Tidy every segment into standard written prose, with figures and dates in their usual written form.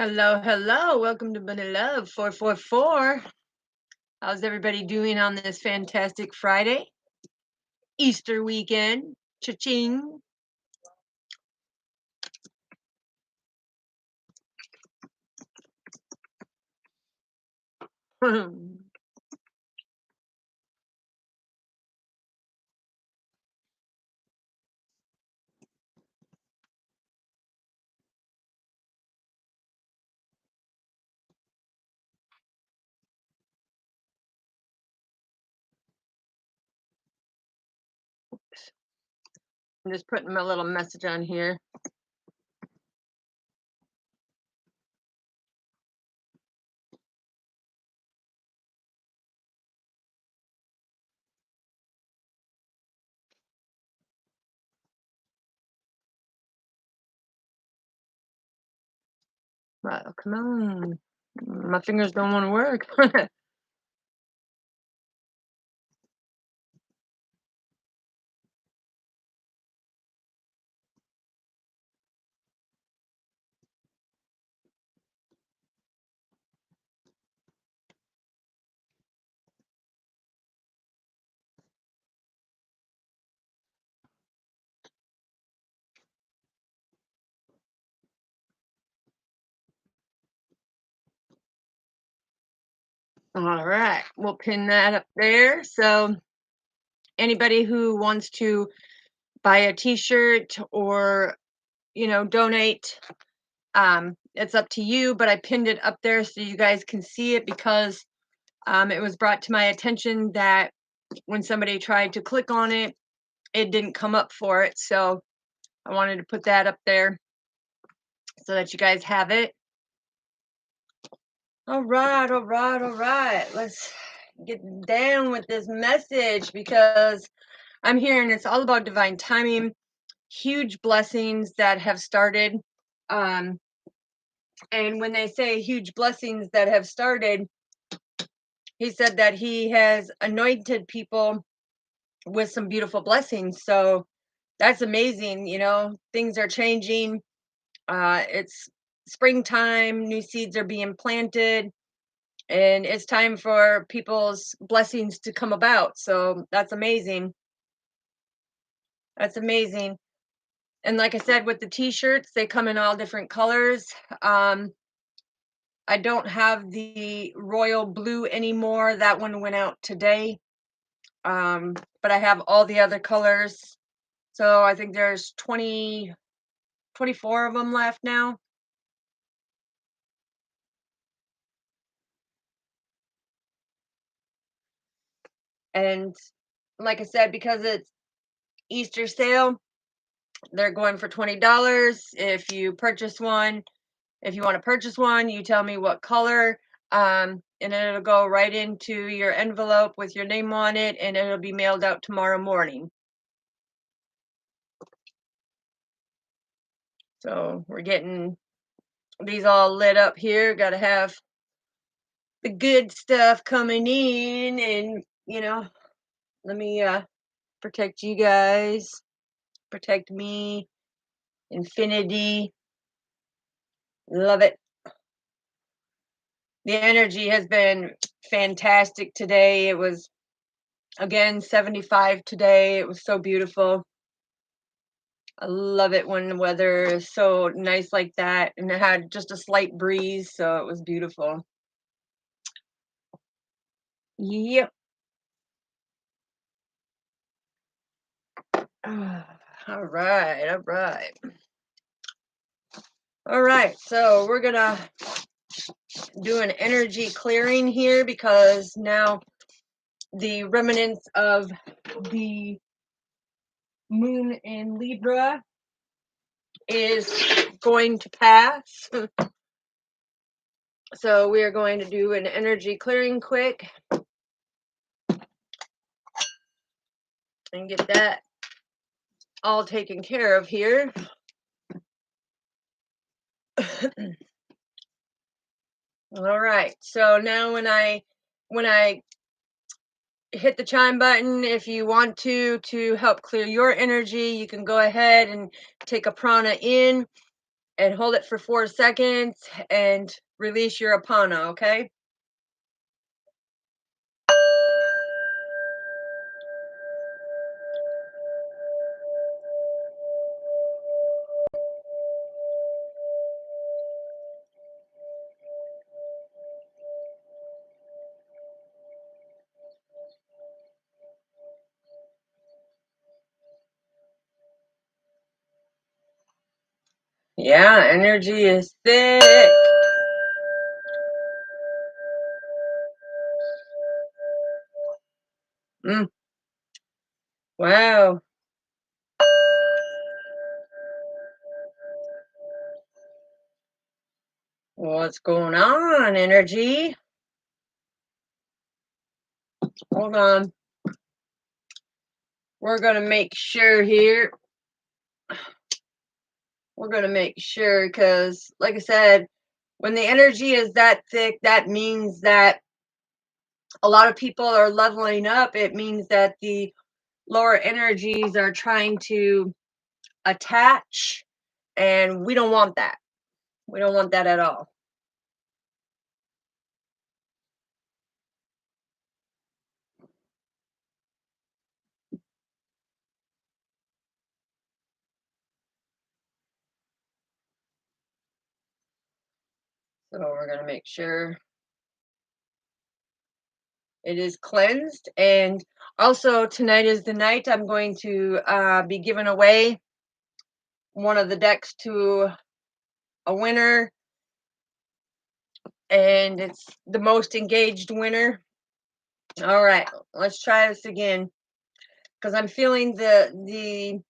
Hello, hello. Welcome to Bunny Love 444. How's everybody doing on this fantastic Friday? Easter weekend. Cha-ching. I'm just putting my little message on here. Right, oh, come on. My fingers don't want to work. All right, we'll pin that up there. So anybody who wants to buy a t-shirt or, donate, it's up to you, but I pinned it up there so you guys can see it because it was brought to my attention that when somebody tried to click on it, it didn't come up for it. So I wanted to put that up there so that you guys have it. All right, all right, all right. Let's get down with this message because I'm hearing it's all about divine timing, huge blessings that have started. And when they say huge blessings that have started, he said that he has anointed people with some beautiful blessings. So that's amazing. Things are changing. It's springtime, new seeds are being planted, and it's time for people's blessings to come about. So that's amazing. That's amazing. And like I said, with the t-shirts, they come in all different colors. I don't have the royal blue anymore. That one went out today. But I have all the other colors. So I think there's 24 of them left now. And like I said, because it's Easter sale, they're going for $20. If you want to purchase one, you tell me what color, and it'll go right into your envelope with your name on it, and it'll be mailed out tomorrow morning. So we're getting these all lit up here. Got to have the good stuff coming in, and let me protect you guys, protect me. Infinity, love it. The energy has been fantastic today. It was again 75 today. It was so beautiful. I love it when the weather is so nice like that, and it had just a slight breeze, so it was beautiful. Yep. All right, all right. All right, so we're gonna do an energy clearing here because now the remnants of the moon in Libra is going to pass. So we are going to do an energy clearing quick and get that all taken care of here. All right. So now when I hit the chime button, if you want to help clear your energy, you can go ahead and take a prana in. and hold it for 4 seconds and release your apana, okay? Yeah, energy is thick. Mm, wow. What's going on, energy? Hold on. We're going to make sure here. We're going to make sure because, like I said, when the energy is that thick, that means that a lot of people are leveling up. It means that the lower energies are trying to attach, and we don't want that. We don't want that at all. So we're going to make sure it is cleansed. And also, tonight is the night I'm going to be giving away one of the decks to a winner, and it's the most engaged winner. All right, let's try this again because I'm feeling the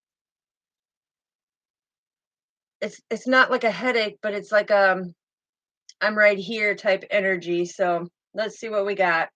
it's not like a headache, but it's like I'm right here type energy. So let's see what we got.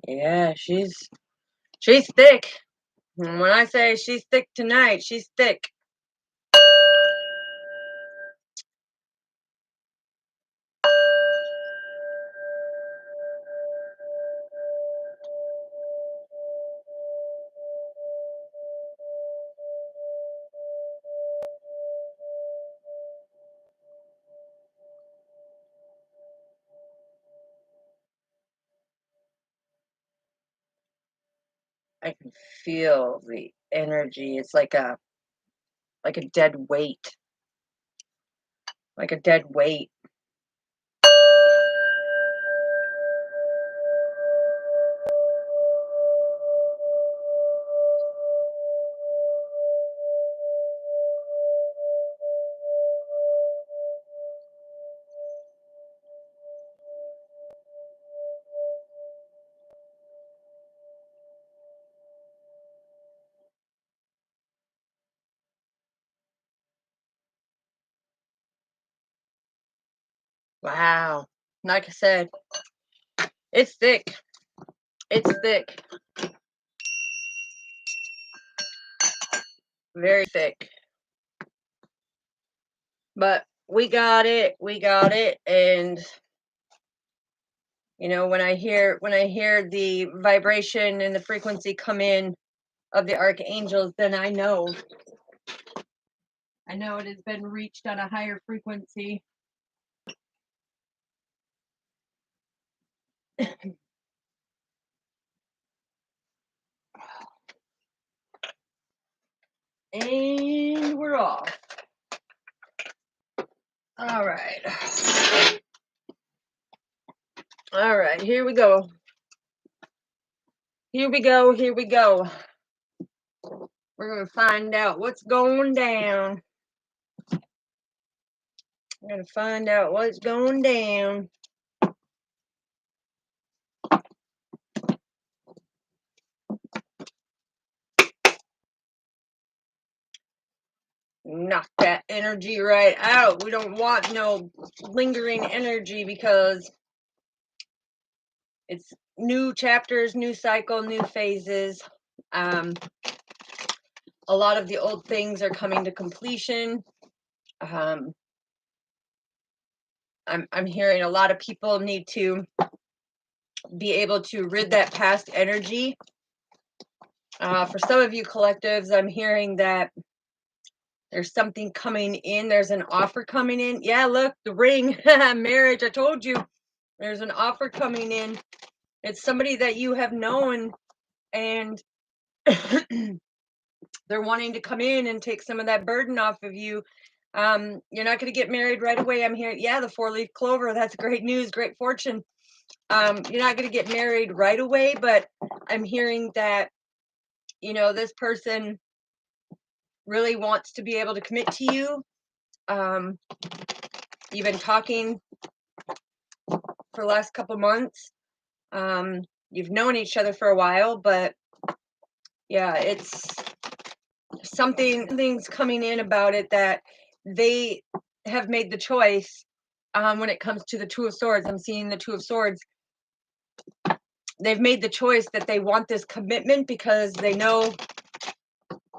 Yeah, she's thick. And when I say she's thick tonight, she's thick. I can feel the energy. It's like a dead weight. Like a dead weight. Wow. Like I said, it's thick. It's thick. Very thick. But we got it. We got it. And when I hear the vibration and the frequency come in of the archangels, then I know it has been reached on a higher frequency. And we're off. All right. All right, here we go. Here we go. Here we go. We're going to find out what's going down. We're going to find out what's going down. knock that energy right out. We don't want no lingering energy because it's new chapters, new cycle, new phases. A lot of the old things are coming to completion. I'm hearing a lot of people need to be able to rid that past energy. For some of you collectives, I'm hearing that there's something coming in. There's an offer coming in. Yeah, look, the ring, marriage. I told you, there's an offer coming in. It's somebody that you have known, and they're wanting to come in and take some of that burden off of you. You're not going to get married right away. I'm hearing, yeah, the 4-leaf clover. That's great news, great fortune. You're not going to get married right away, but I'm hearing that, you know, this person really wants to be able to commit to you. You've been talking for the last couple months. You've known each other for a while, but yeah, it's something's coming in about it that they have made the choice. When it comes to the Two of Swords, I'm seeing the Two of Swords. They've made the choice that they want this commitment because they know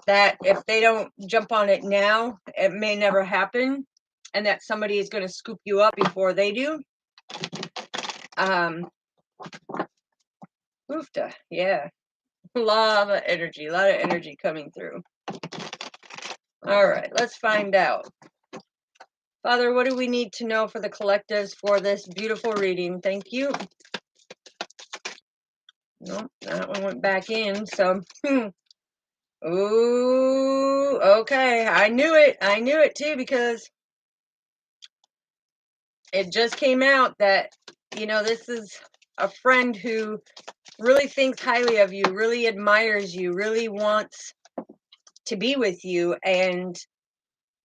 that if they don't jump on it now, it may never happen, and that somebody is going to scoop you up before they do. Oofta, yeah. A lot of energy coming through. All right, let's find out. Father, what do we need to know for the collectives for this beautiful reading? Thank you. Nope, that one went back in, so. Ooh, okay. I knew it too, because it just came out that, you know, this is a friend who really thinks highly of you, really admires you, really wants to be with you, and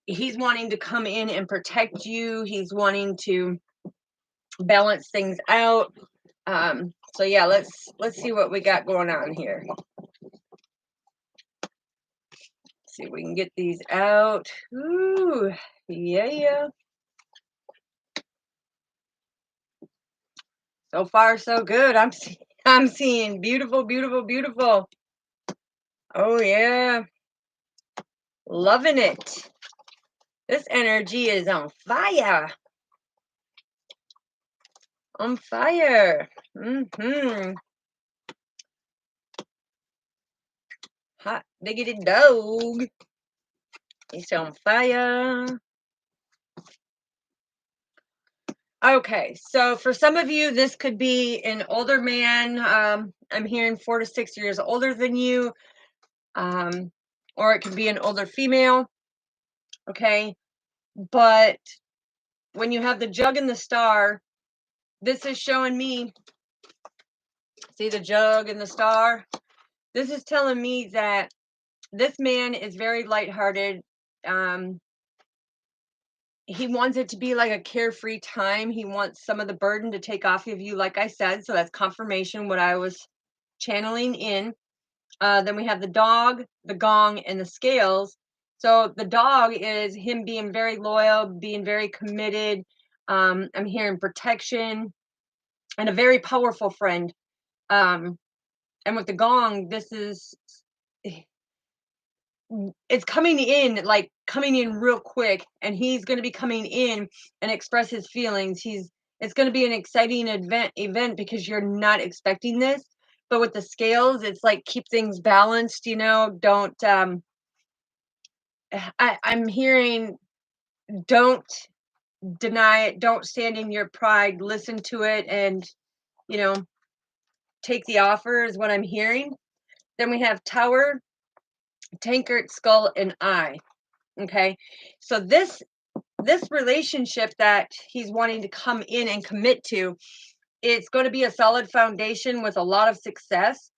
he's wanting to come in and protect you. He's wanting to balance things out. So yeah, let's see what we got going on here. See if we can get these out. Ooh, yeah. So far, so good. I'm seeing beautiful, beautiful, beautiful. Oh yeah, loving it. This energy is on fire. On fire. Hot diggity dog. It's on fire. Okay, so for some of you, this could be an older man. I'm hearing 4 to 6 years older than you. Or it could be an older female. Okay, but when you have the jug and the star, this is showing me, see the jug and the star? This is telling me that this man is very lighthearted. He wants it to be like a carefree time. He wants some of the burden to take off of you, like I said. So that's confirmation what I was channeling in. Then we have the dog, the gong, and the scales. So the dog is him being very loyal, being very committed. I'm hearing protection and a very powerful friend. And with the gong, this is, it's coming in real quick, and he's going to be coming in and express his feelings. It's going to be an exciting event because you're not expecting this. But with the scales, it's like, keep things balanced, you know, don't I'm hearing, don't deny it, don't stand in your pride, listen to it, and, you know, take the offer is what I'm hearing. Then we have Tower, Tankard, Skull, and Eye. Okay, so this relationship that he's wanting to come in and commit to, it's going to be a solid foundation with a lot of success.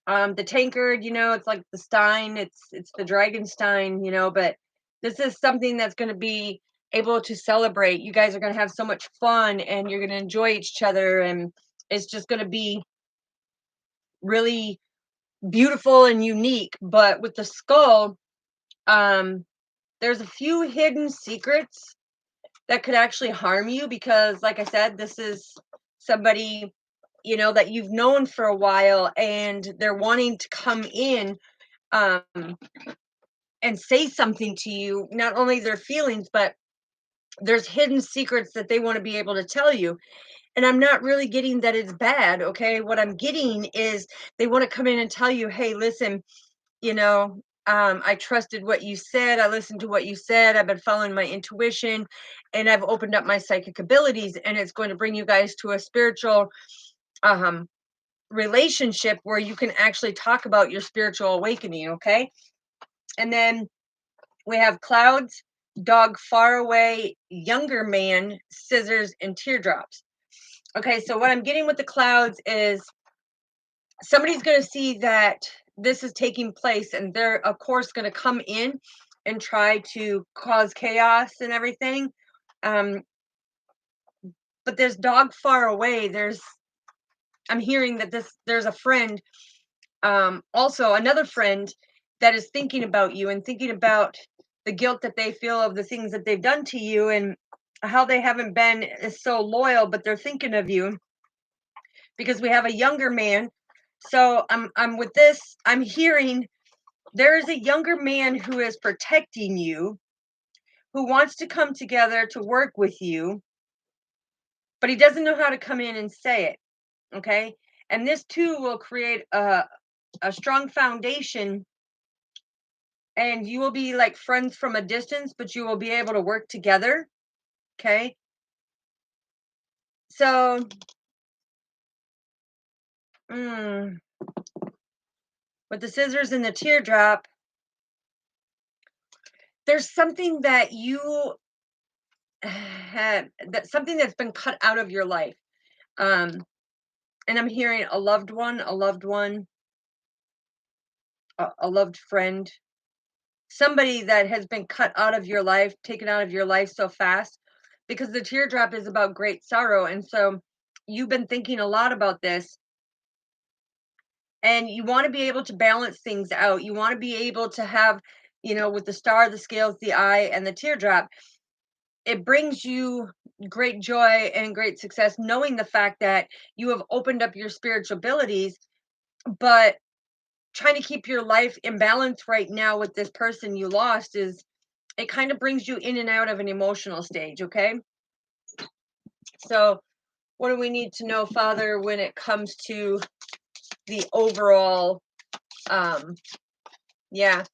The tankard, you know, it's like the stein, it's the dragon stein, you know, but this is something that's going to be able to celebrate. You guys are going to have so much fun, and you're going to enjoy each other, and it's just going to be really beautiful and unique. But with the skull, there's a few hidden secrets that could actually harm you because, like I said, this is somebody, that you've known for a while, and they're wanting to come in um, and say something to you, not only their feelings, but there's hidden secrets that they want to be able to tell you. And I'm not really getting that it's bad, okay? What I'm getting is they want to come in and tell you, hey, listen, I trusted what you said. I listened to what you said. I've been following my intuition, and I've opened up my psychic abilities, and it's going to bring you guys to a spiritual um, relationship where you can actually talk about your spiritual awakening, okay? And then we have clouds, dog far away, younger man, scissors, and teardrops. Okay, so what I'm getting with the clouds is somebody's going to see that this is taking place, and they're, of course, going to come in and try to cause chaos and everything. Um, but there's dog far away. I'm hearing that there's a friend, also another friend that is thinking about you and thinking about the guilt that they feel of the things that they've done to you and how they haven't been so loyal, but they're thinking of you because we have a younger man. So I'm with this, I'm hearing there is a younger man who is protecting you, who wants to come together to work with you, but he doesn't know how to come in and say it. Okay. And this too will create a strong foundation, and you will be like friends from a distance, but you will be able to work together. Okay. So, with the scissors and the teardrop, there's something that you had, that something that's been cut out of your life. And I'm hearing a loved one, a loved friend, somebody that has been cut out of your life, taken out of your life so fast, because the teardrop is about great sorrow. And so you've been thinking a lot about this, and you want to be able to balance things out. You want to be able to have, with the star, the scales, the eye, and the teardrop, it brings you great joy and great success, knowing the fact that you have opened up your spiritual abilities, but trying to keep your life in balance right now with this person you lost is, it kind of brings you in and out of an emotional stage. Okay. So what do we need to know, Father, when it comes to the overall yeah,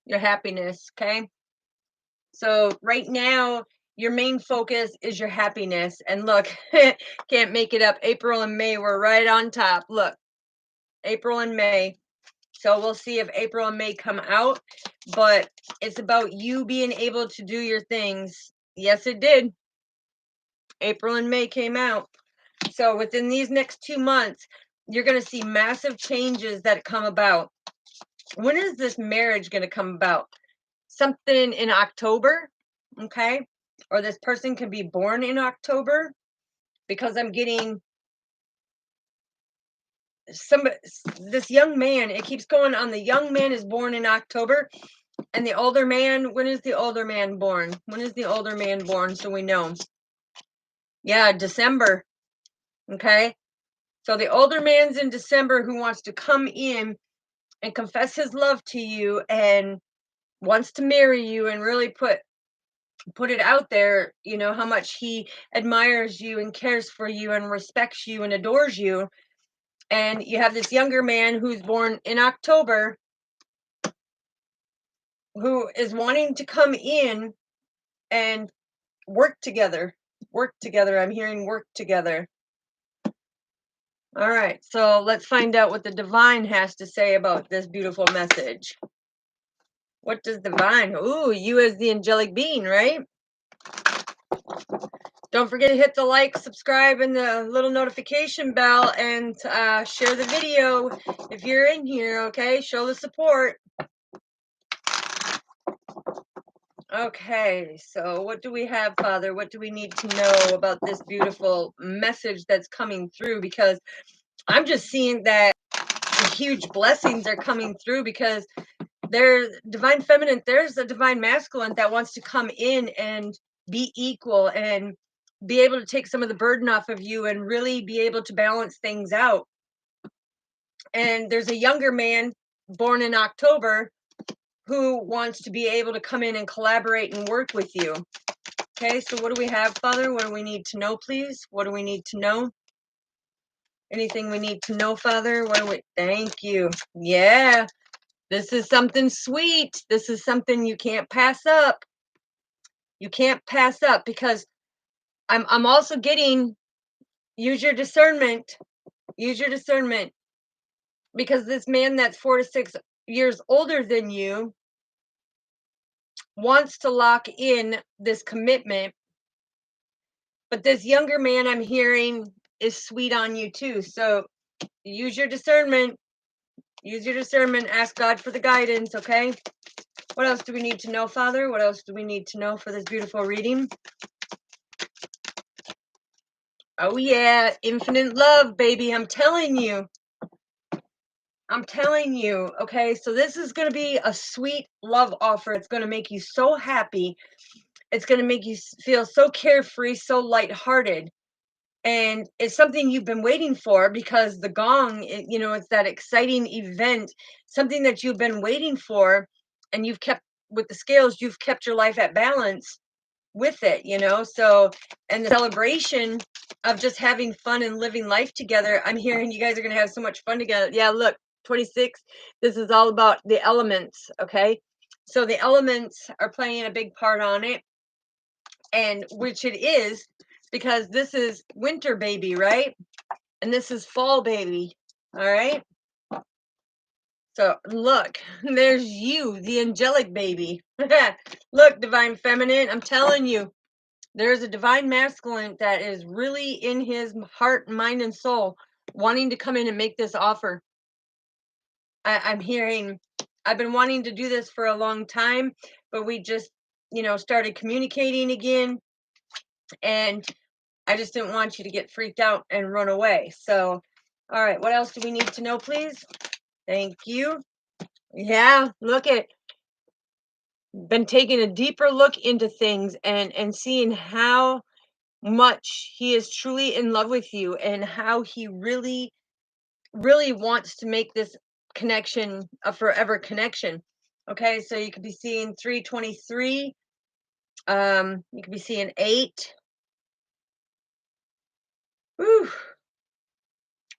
your happiness? Okay. So right now, your main focus is your happiness. And look, can't make it up. April and May were right on top. Look, April and May. So we'll see if April and May come out. But it's about you being able to do your things. Yes, it did. April and May came out. So within these next 2 months, you're going to see massive changes that come about. When is this marriage going to come about? Something in October, okay? Or this person could be born in October, because I'm getting this young man. It keeps going on. The young man is born in October, and the older man, when is the older man born? When is the older man born, so we know? Yeah, December. Okay. So the older man's in December, who wants to come in and confess his love to you and wants to marry you and really put it out there, how much he admires you and cares for you and respects you and adores you. And you have this younger man who's born in October, who is wanting to come in and work together. Work together. I'm hearing work together. All right, so let's find out what the divine has to say about this beautiful message. What does divine? Ooh, you as the angelic being, right? Don't forget to hit the like, subscribe, and the little notification bell, and share the video if you're in here, okay? Show the support. Okay, so what do we have, Father? What do we need to know about this beautiful message that's coming through? Because I'm just seeing that huge blessings are coming through, because There's divine feminine, there's a divine masculine that wants to come in and be equal and be able to take some of the burden off of you and really be able to balance things out. And there's a younger man born in October who wants to be able to come in and collaborate and work with you. Okay, so what do we have, Father? What do we need to know, please? What do we need to know? Anything we need to know, Father? What do we? Thank you. Yeah, this is something sweet. This is something you can't pass up. You can't pass up, because I'm also getting, use your discernment. Use your discernment, because this man that's 4 to 6 years older than you wants to lock in this commitment, but this younger man I'm hearing is sweet on you too. So use your discernment. Use your discernment. Ask God for the guidance, okay? What else do we need to know, Father? What else do we need to know for this beautiful reading? Oh yeah, infinite love, baby. I'm telling you. I'm telling you, okay? So this is going to be a sweet love offer. It's going to make you so happy. It's going to make you feel so carefree, so lighthearted. And it's something you've been waiting for, because the gong, it's that exciting event, something that you've been waiting for, and you've kept, with the scales, you've kept your life at balance with it, so, and the celebration of just having fun and living life together. I'm hearing you guys are going to have so much fun together. Yeah, look, 26, this is all about the elements, okay? So the elements are playing a big part on it, and which it is, because this is winter baby, right? And this is fall baby, all right? So look, there's you, the angelic baby. Look, divine feminine, I'm telling you, there's a divine masculine that is really in his heart, mind, and soul wanting to come in and make this offer. I'm hearing, I've been wanting to do this for a long time, but we just, started communicating again. And I just didn't want you to get freaked out and run away. So, all right, what else do we need to know, please? Thank you. Yeah, look at, been taking a deeper look into things and seeing how much he is truly in love with you, and how he really, really wants to make this connection a forever connection. Okay, so you could be seeing 323. You could be seeing 8. Whew.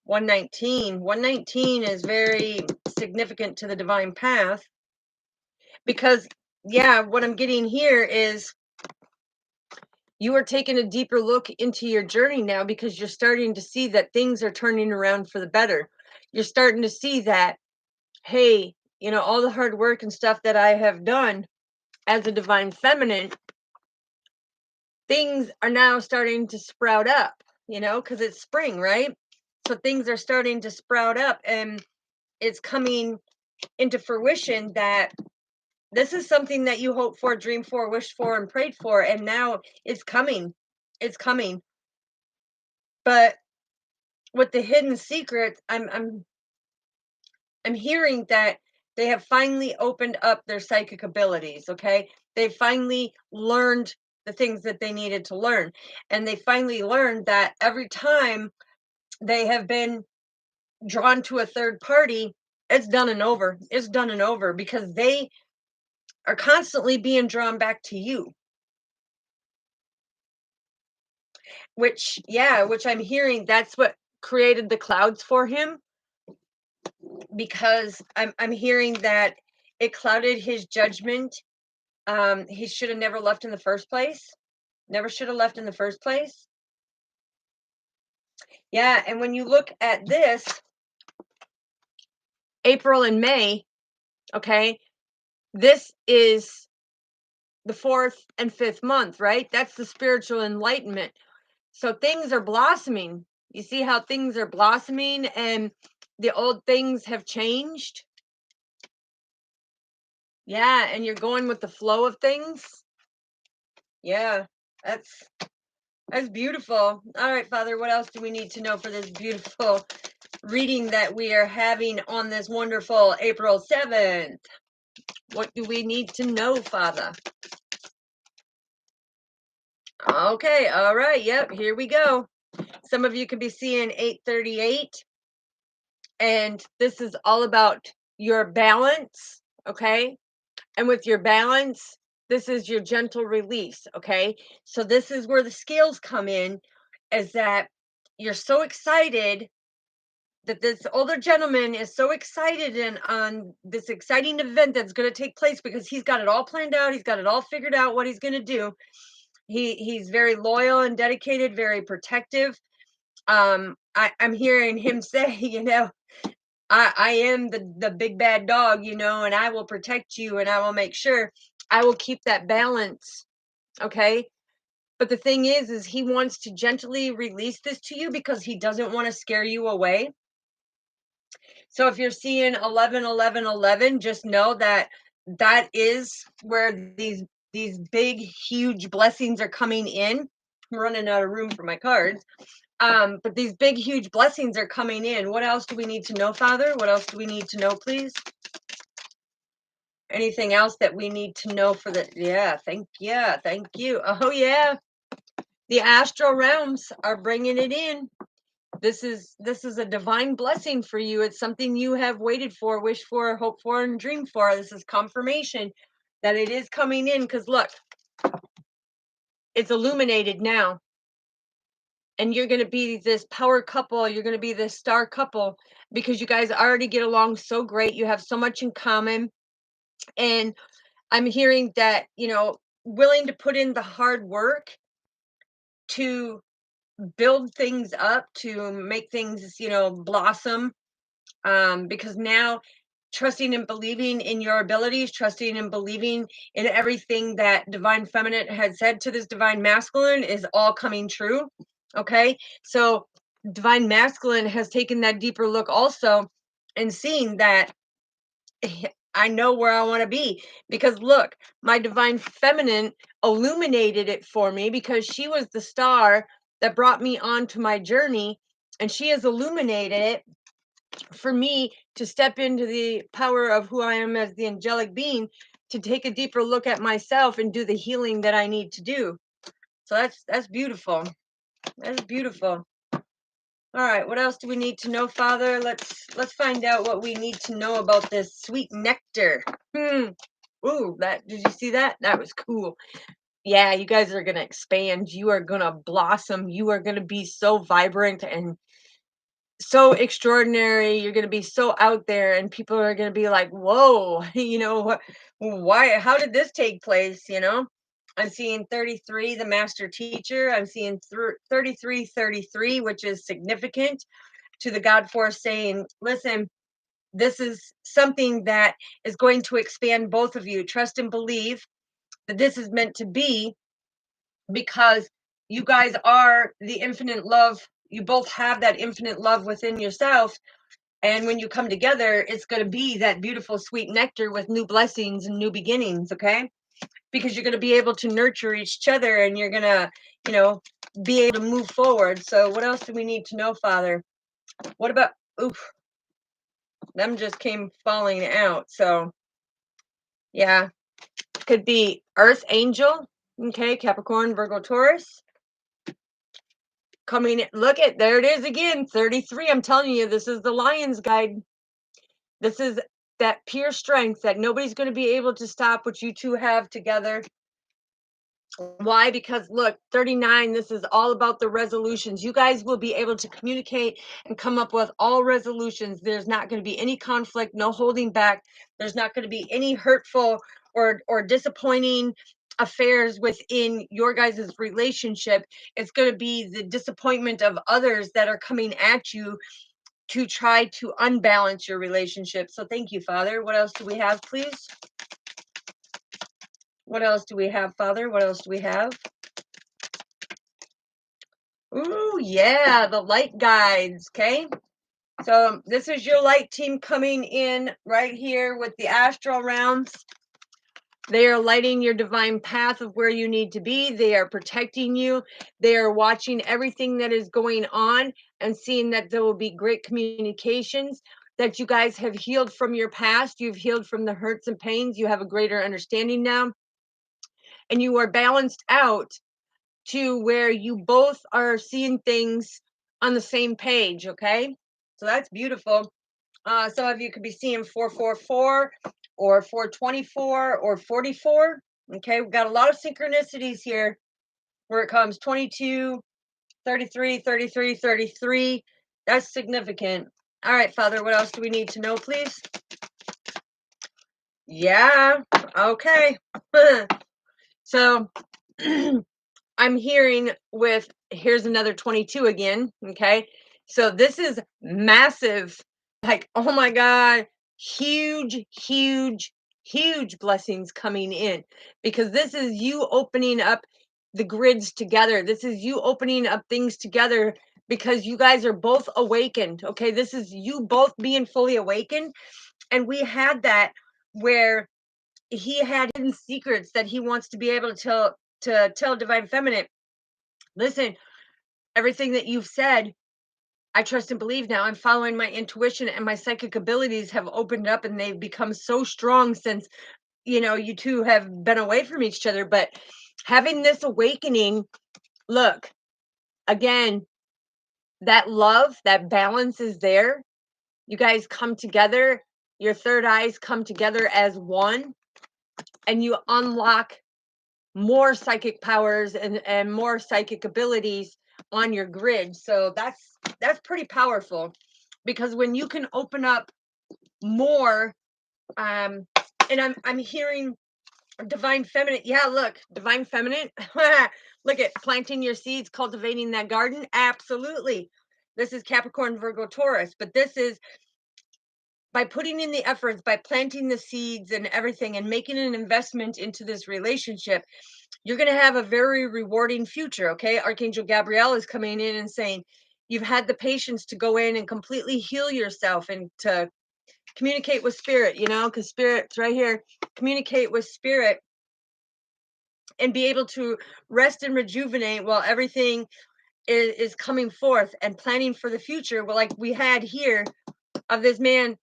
119. 119 is very significant to the divine path, because, yeah, what I'm getting here is you are taking a deeper look into your journey now, because you're starting to see that things are turning around for the better. You're starting to see that, hey, all the hard work and stuff that I have done as a divine feminine, things are now starting to sprout up, because it's spring, right? So things are starting to sprout up, and it's coming into fruition that this is something that you hoped for, dreamed for, wished for, and prayed for, and now it's coming. It's coming. But with the hidden secrets, I'm hearing that they have finally opened up their psychic abilities, okay? They finally learned the things that they needed to learn. And they finally learned that every time they have been drawn to a third party, it's done and over. It's done and over, because they are constantly being drawn back to you. Which I'm hearing that's what created the clouds for him, because I'm hearing that it clouded his judgment. He should have never left in the first place. Never should have left in the first place. Yeah, and when you look at this, April and May, okay, this is the 4th and 5th month, right? That's the spiritual enlightenment. So things are blossoming. You see how things are blossoming, and the old things have changed? Yeah, and you're going with the flow of things. Yeah, that's beautiful. All right, Father, what else do we need to know for this beautiful reading that we are having on this wonderful April 7th? What do we need to know, Father? Okay, all right, yep, here we go. Some of you could be seeing 838, and this is all about your balance, okay? And with your balance, this is your gentle release, okay? So this is where the scales come in, is that you're so excited that this older gentleman is so excited and on this exciting event that's going to take place because he's got it all planned out, he's got it all figured out what he's going to do. He's very loyal and dedicated, very protective. I'm hearing him say, I am the big bad dog, and I will protect you and I will make sure I will keep that balance. Okay. But the thing is he wants to gently release this to you because he doesn't want to scare you away. So if you're seeing 11, 11, 11, just know that that is where these big, huge blessings are coming in. I'm running out of room for my cards. But these big, huge blessings are coming in. What else do we need to know, Father? What else do we need to know, please? Anything else that we need to know for the, yeah, thank you. Oh, yeah. The astral realms are bringing it in. This is a divine blessing for you. It's something you have waited for, wished for, hoped for, and dreamed for. This is confirmation that it is coming in, because look, it's illuminated now. And you're going to be this power couple. You're going to be this star couple because you guys already get along so great. You have so much in common. And I'm hearing that, willing to put in the hard work to build things up, to make things, blossom. Because now trusting and believing in your abilities, trusting and believing in everything that divine feminine had said to this divine masculine is all coming true. Okay. So divine masculine has taken that deeper look also and seeing that I know where I want to be, because look, my divine feminine illuminated it for me because she was the star that brought me onto my journey, and she has illuminated it for me to step into the power of who I am as the angelic being, to take a deeper look at myself and do the healing that I need to do. So that's beautiful. That's beautiful. All right, what else do we need to know, Father? Let's find out what we need to know about this sweet nectar. Ooh, did you see that? That was cool. Yeah, you guys are gonna expand. You are gonna blossom. You are gonna be so vibrant and so extraordinary. You're going to be so out there, and people are going to be like, whoa, why, how did this take place? I'm seeing 33, the master teacher. I'm seeing 33, which is significant to the God force, saying, listen, this is something that is going to expand both of you. Trust and believe that this is meant to be, because you guys are the infinite love. You both have that infinite love within yourself. And when you come together, it's going to be that beautiful, sweet nectar with new blessings and new beginnings, okay? Because you're going to be able to nurture each other, and you're going to, be able to move forward. So what else do we need to know, Father? What about, oof, them just came falling out. So, yeah, could be Earth Angel, okay? Capricorn, Virgo, Taurus. Coming in, look at, there it is again, 33. I'm telling you, this is the Lion's Guide. This is that pure strength that nobody's going to be able to stop what you two have together. Why? Because look, 39, this is all about the resolutions. You guys will be able to communicate and come up with all resolutions. There's not going to be any conflict, no holding back. There's not going to be any hurtful or disappointing affairs within your guys' relationship. It's going to be the disappointment of others that are coming at you to try to unbalance your relationship. So thank you, Father. What else do we have, please? What else do we have, Father? What else do we have? Ooh, yeah, the light guides, okay? So this is your light team coming in right here with the astral realms. They are lighting your divine path of where you need to be. They are protecting you. They are watching everything that is going on and seeing that there will be great communications. that you guys have healed from your past. You've healed from the hurts and pains. You have a greater understanding now, and you are balanced out to where you both are seeing things on the same page. Okay, so that's beautiful. Some of you could be seeing 444 or 424 or 44. Okay, we've got a lot of synchronicities here where it comes 22, 33, 33, 33. That's significant. All right, Father, what else do we need to know, please? Yeah, okay. So I'm hearing with here's another 22 again. Okay. So this is massive. Like, oh my God, huge, huge, huge blessings coming in because this is you opening up the grids together. This is you opening up things together because you guys are both awakened. Okay. This is you both being fully awakened. And we had that where he had hidden secrets that he wants to be able to tell Divine Feminine. Listen, everything that you've said, I trust and believe now. I'm following my intuition, and my psychic abilities have opened up and they've become so strong since, you two have been away from each other. But having this awakening, look, again, that love, that balance is there. You guys come together, your third eyes come together as one, and you unlock more psychic powers and more psychic abilities on your grid. So that's pretty powerful because when you can open up more, and I'm hearing Divine Feminine. Yeah, look, Divine Feminine. Look at planting your seeds, cultivating that garden. Absolutely. This is Capricorn, Virgo, Taurus, but this is by putting in the efforts, by planting the seeds and everything and making an investment into this relationship, you're going to have a very rewarding future. Okay. Archangel Gabriel is coming in and saying, you've had the patience to go in and completely heal yourself and to communicate with spirit, because spirit's right here. Communicate with spirit and be able to rest and rejuvenate while everything is coming forth and planning for the future. Well, like we had here of this man,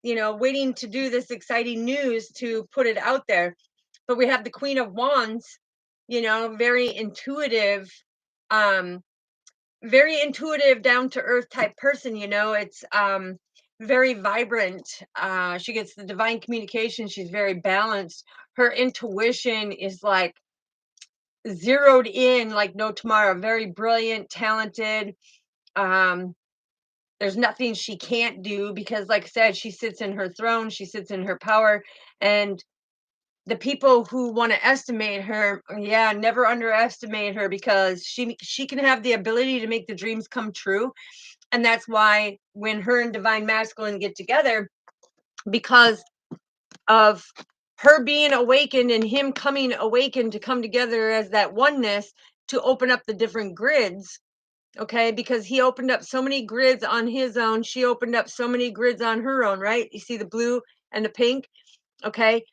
waiting to do this exciting news to put it out there. But we have the Queen of Wands, very intuitive, um, down to earth type person. It's very vibrant. She gets the divine communication. She's very balanced. Her intuition is like zeroed in like no tomorrow. Very brilliant, talented. Um, there's nothing she can't do because, like I said, she sits in her throne, she sits in her power. And the people who want to estimate her, yeah, never underestimate her because she can have the ability to make the dreams come true. And that's why when her and Divine Masculine get together, because of her being awakened and him coming awakened to come together as that oneness to open up the different grids. Okay, because he opened up so many grids on his own, she opened up so many grids on her own, right? You see the blue and the pink. Okay,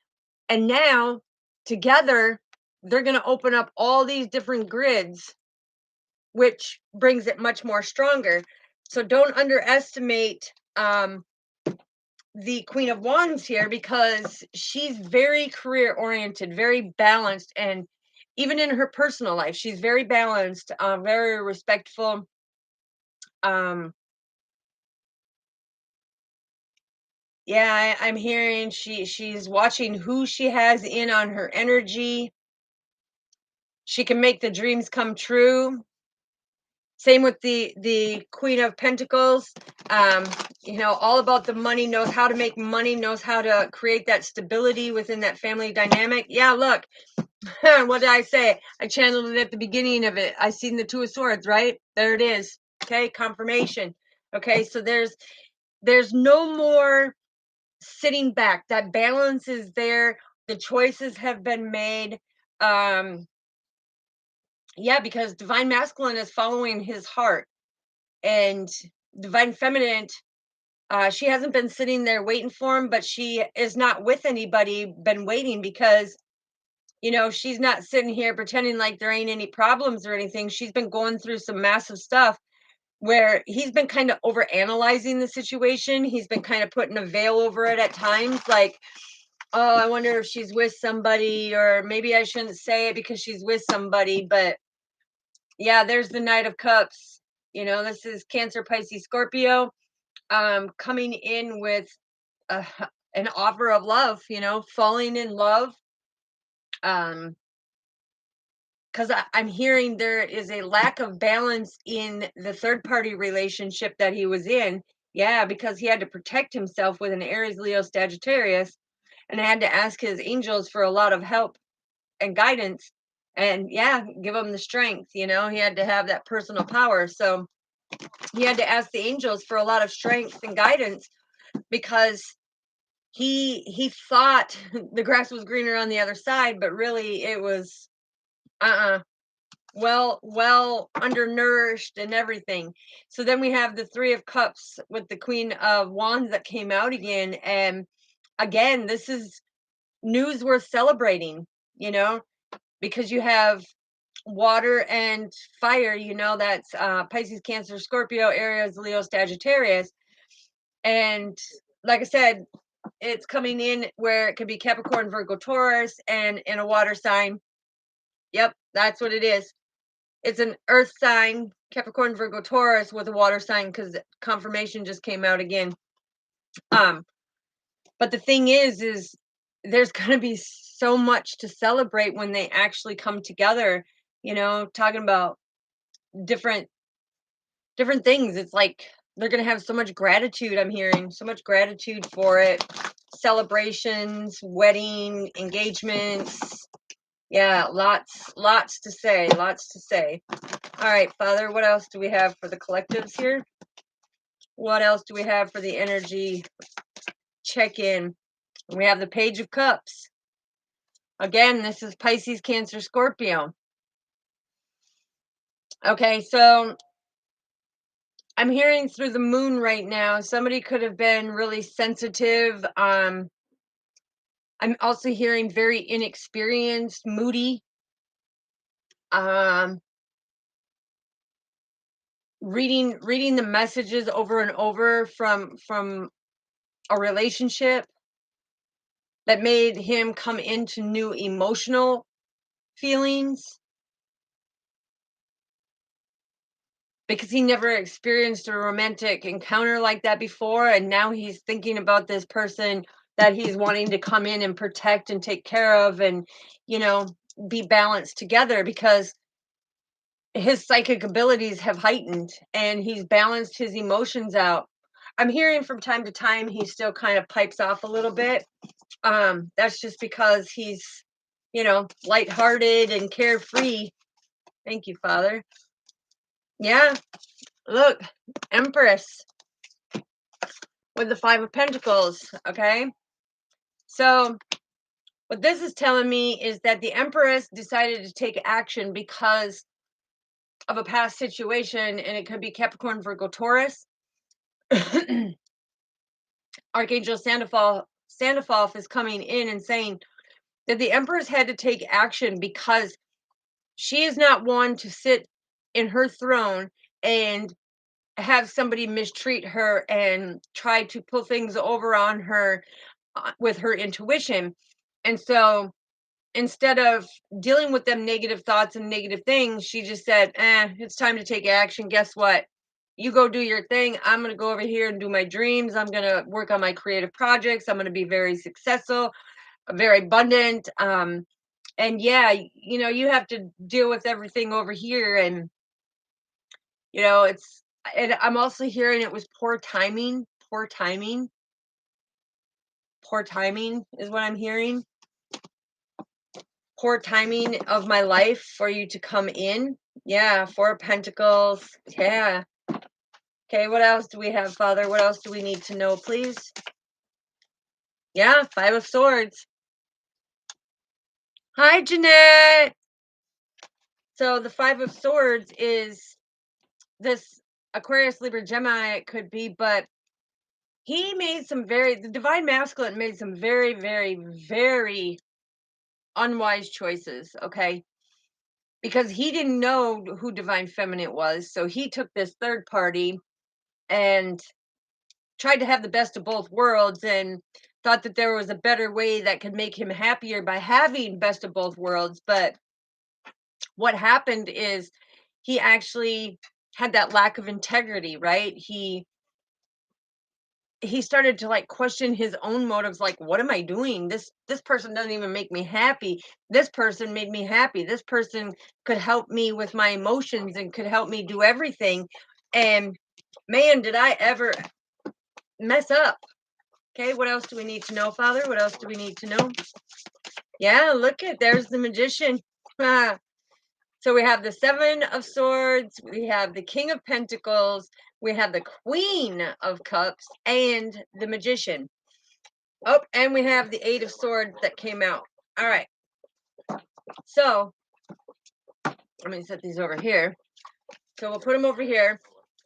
and now together they're going to open up all these different grids, which brings it much more stronger. So don't underestimate the Queen of Wands here because she's very career oriented, very balanced, and even in her personal life she's very balanced, very respectful. um Yeah, I'm hearing she's watching who she has in on her energy. She can make the dreams come true. Same with the Queen of Pentacles. Um, all about the money, knows how to make money, knows how to create that stability within that family dynamic. Yeah, look, what did I say? I channeled it at the beginning of it. I seen the Two of Swords, right? There it is. Okay, confirmation. Okay, so there's no more sitting back. That balance is there. The choices have been made. um yeah, because Divine Masculine is following his heart, and Divine Feminine, she hasn't been sitting there waiting for him, but she is not with anybody been waiting because she's not sitting here pretending like there ain't any problems or anything. She's been going through some massive stuff, where he's been kind of over analyzing the situation. He's been kind of putting a veil over it at times, like, oh, I wonder if she's with somebody, or maybe I shouldn't say it because she's with somebody. But yeah, there's the Knight of Cups. This is Cancer, Pisces, Scorpio, coming in with a, an offer of love, falling in love. Because I'm hearing there is a lack of balance in the third party relationship that he was in. Yeah, because he had to protect himself with an Aries, Leo, Sagittarius, and had to ask his angels for a lot of help and guidance, and yeah, give him the strength. He had to have that personal power. So he had to ask the angels for a lot of strength and guidance, because he thought the grass was greener on the other side, but really it was well undernourished and everything. So then we have the Three of Cups with the Queen of Wands that came out again, and again, this is news worth celebrating, because you have water and fire. That's Pisces, Cancer, Scorpio, Aries, Leo, Sagittarius. And like I said, it's coming in where it could be Capricorn, Virgo, Taurus, and in a water sign. Yep, that's what it is. It's an earth sign, Capricorn, Virgo, Taurus, with a water sign, because confirmation just came out again. But the thing is there's going to be so much to celebrate when they actually come together, talking about different things. It's like they're going to have so much gratitude. I'm hearing so much gratitude for it. Celebrations, wedding, engagements. Yeah, lots to say, lots to say. All right, Father, what else do we have for the collectives here? What else do we have for the energy check-in? We have the Page of Cups. Again, this is Pisces, Cancer, Scorpio. Okay, so I'm hearing through the moon right now, somebody could have been really sensitive. I'm also hearing very inexperienced, moody. Reading the messages over and over from a relationship that made him come into new emotional feelings, because he never experienced a romantic encounter like that before, and now he's thinking about this person that he's wanting to come in and protect and take care of, and be balanced together, because his psychic abilities have heightened and he's balanced his emotions out. I'm hearing from time to time he still kind of pipes off a little bit. That's just because he's, lighthearted and carefree. Thank you, Father. Yeah, look, Empress with the Five of Pentacles, okay? So what this is telling me is that the Empress decided to take action because of a past situation, and it could be Capricorn, Virgo, Taurus. Archangel Sandalphon is coming in and saying that the Empress had to take action because she is not one to sit in her throne and have somebody mistreat her and try to pull things over on her with her intuition. And so instead of dealing with them negative thoughts and negative things, she just said, it's time to take action. Guess what? You go do your thing. I'm going to go over here and do my dreams. I'm going to work on my creative projects. I'm going to be very successful, very abundant. And yeah, you have to deal with everything over here. And, and I'm also hearing it was poor timing. Poor timing is what I'm hearing. Poor timing of my life for you to come in. Yeah, Four of Pentacles. Yeah. Okay, what else do we have, Father? What else do we need to know, please? Yeah, Five of Swords. Hi, Jeanette. So the Five of Swords is this Aquarius, Libra, Gemini, it could be, but the Divine Masculine made some very, very, very unwise choices, okay? because he didn't know who divine feminine was. So he took this third party and tried to have the best of both worlds and thought that there was a better way that could make him happier by having best of both worlds. But what happened is he actually had that lack of integrity, right? He started to like question his own motives, like, what am I doing? This person doesn't even make me happy. This person made me happy. This person could help me with my emotions and could help me do everything. And man, did I ever mess up. Okay, what else do we need to know, Father? What else do we need to know? Yeah, look at, there's the magician. So we have the Seven of Swords, we have the King of Pentacles, we have the Queen of Cups, and the Magician. Oh, and we have the Eight of Swords that came out. All right. So let me set these over here. So we'll put them over here.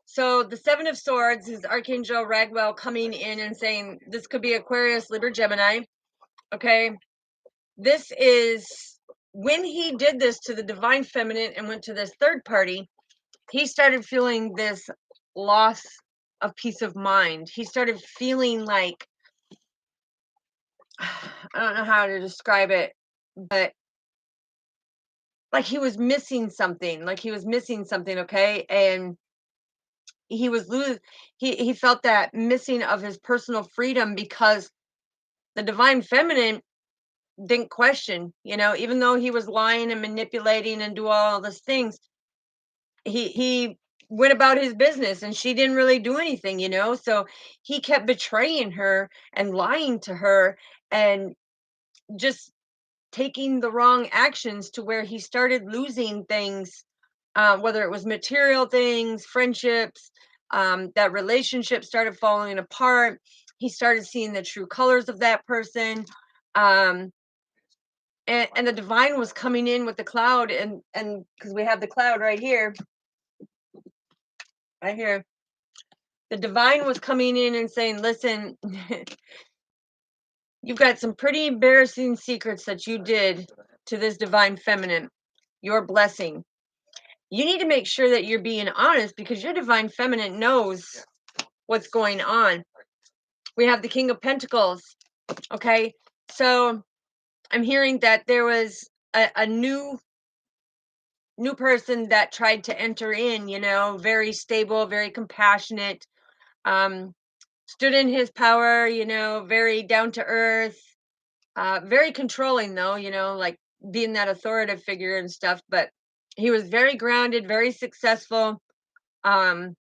So the Seven of Swords is Archangel Ragwell coming in and saying this could be Aquarius, Libra, Gemini. Okay. This is when he did this to the divine feminine and went to this third party, he started feeling this loss of peace of mind. He started feeling like, I don't know how to describe it, but like he was missing something, okay? And he was he felt that missing of his personal freedom because the divine feminine didn't question, even though he was lying and manipulating and do all these things, he went about his business and she didn't really do anything, so he kept betraying her and lying to her and just taking the wrong actions to where he started losing things, whether it was material things, friendships, that relationship started falling apart. He started seeing the true colors of that person. um, and the divine was coming in with the cloud, and because we have the cloud right here, the divine was coming in and saying, listen, you've got some pretty embarrassing secrets that you did to this divine feminine, your blessing. You need to make sure that you're being honest because your divine feminine knows what's going on. We have the King of Pentacles. Okay. So I'm hearing that there was a new person that tried to enter in, very stable, very compassionate, um, stood in his power, very down to earth, very controlling though, like being that authoritative figure and stuff, but he was very grounded, very successful. Um,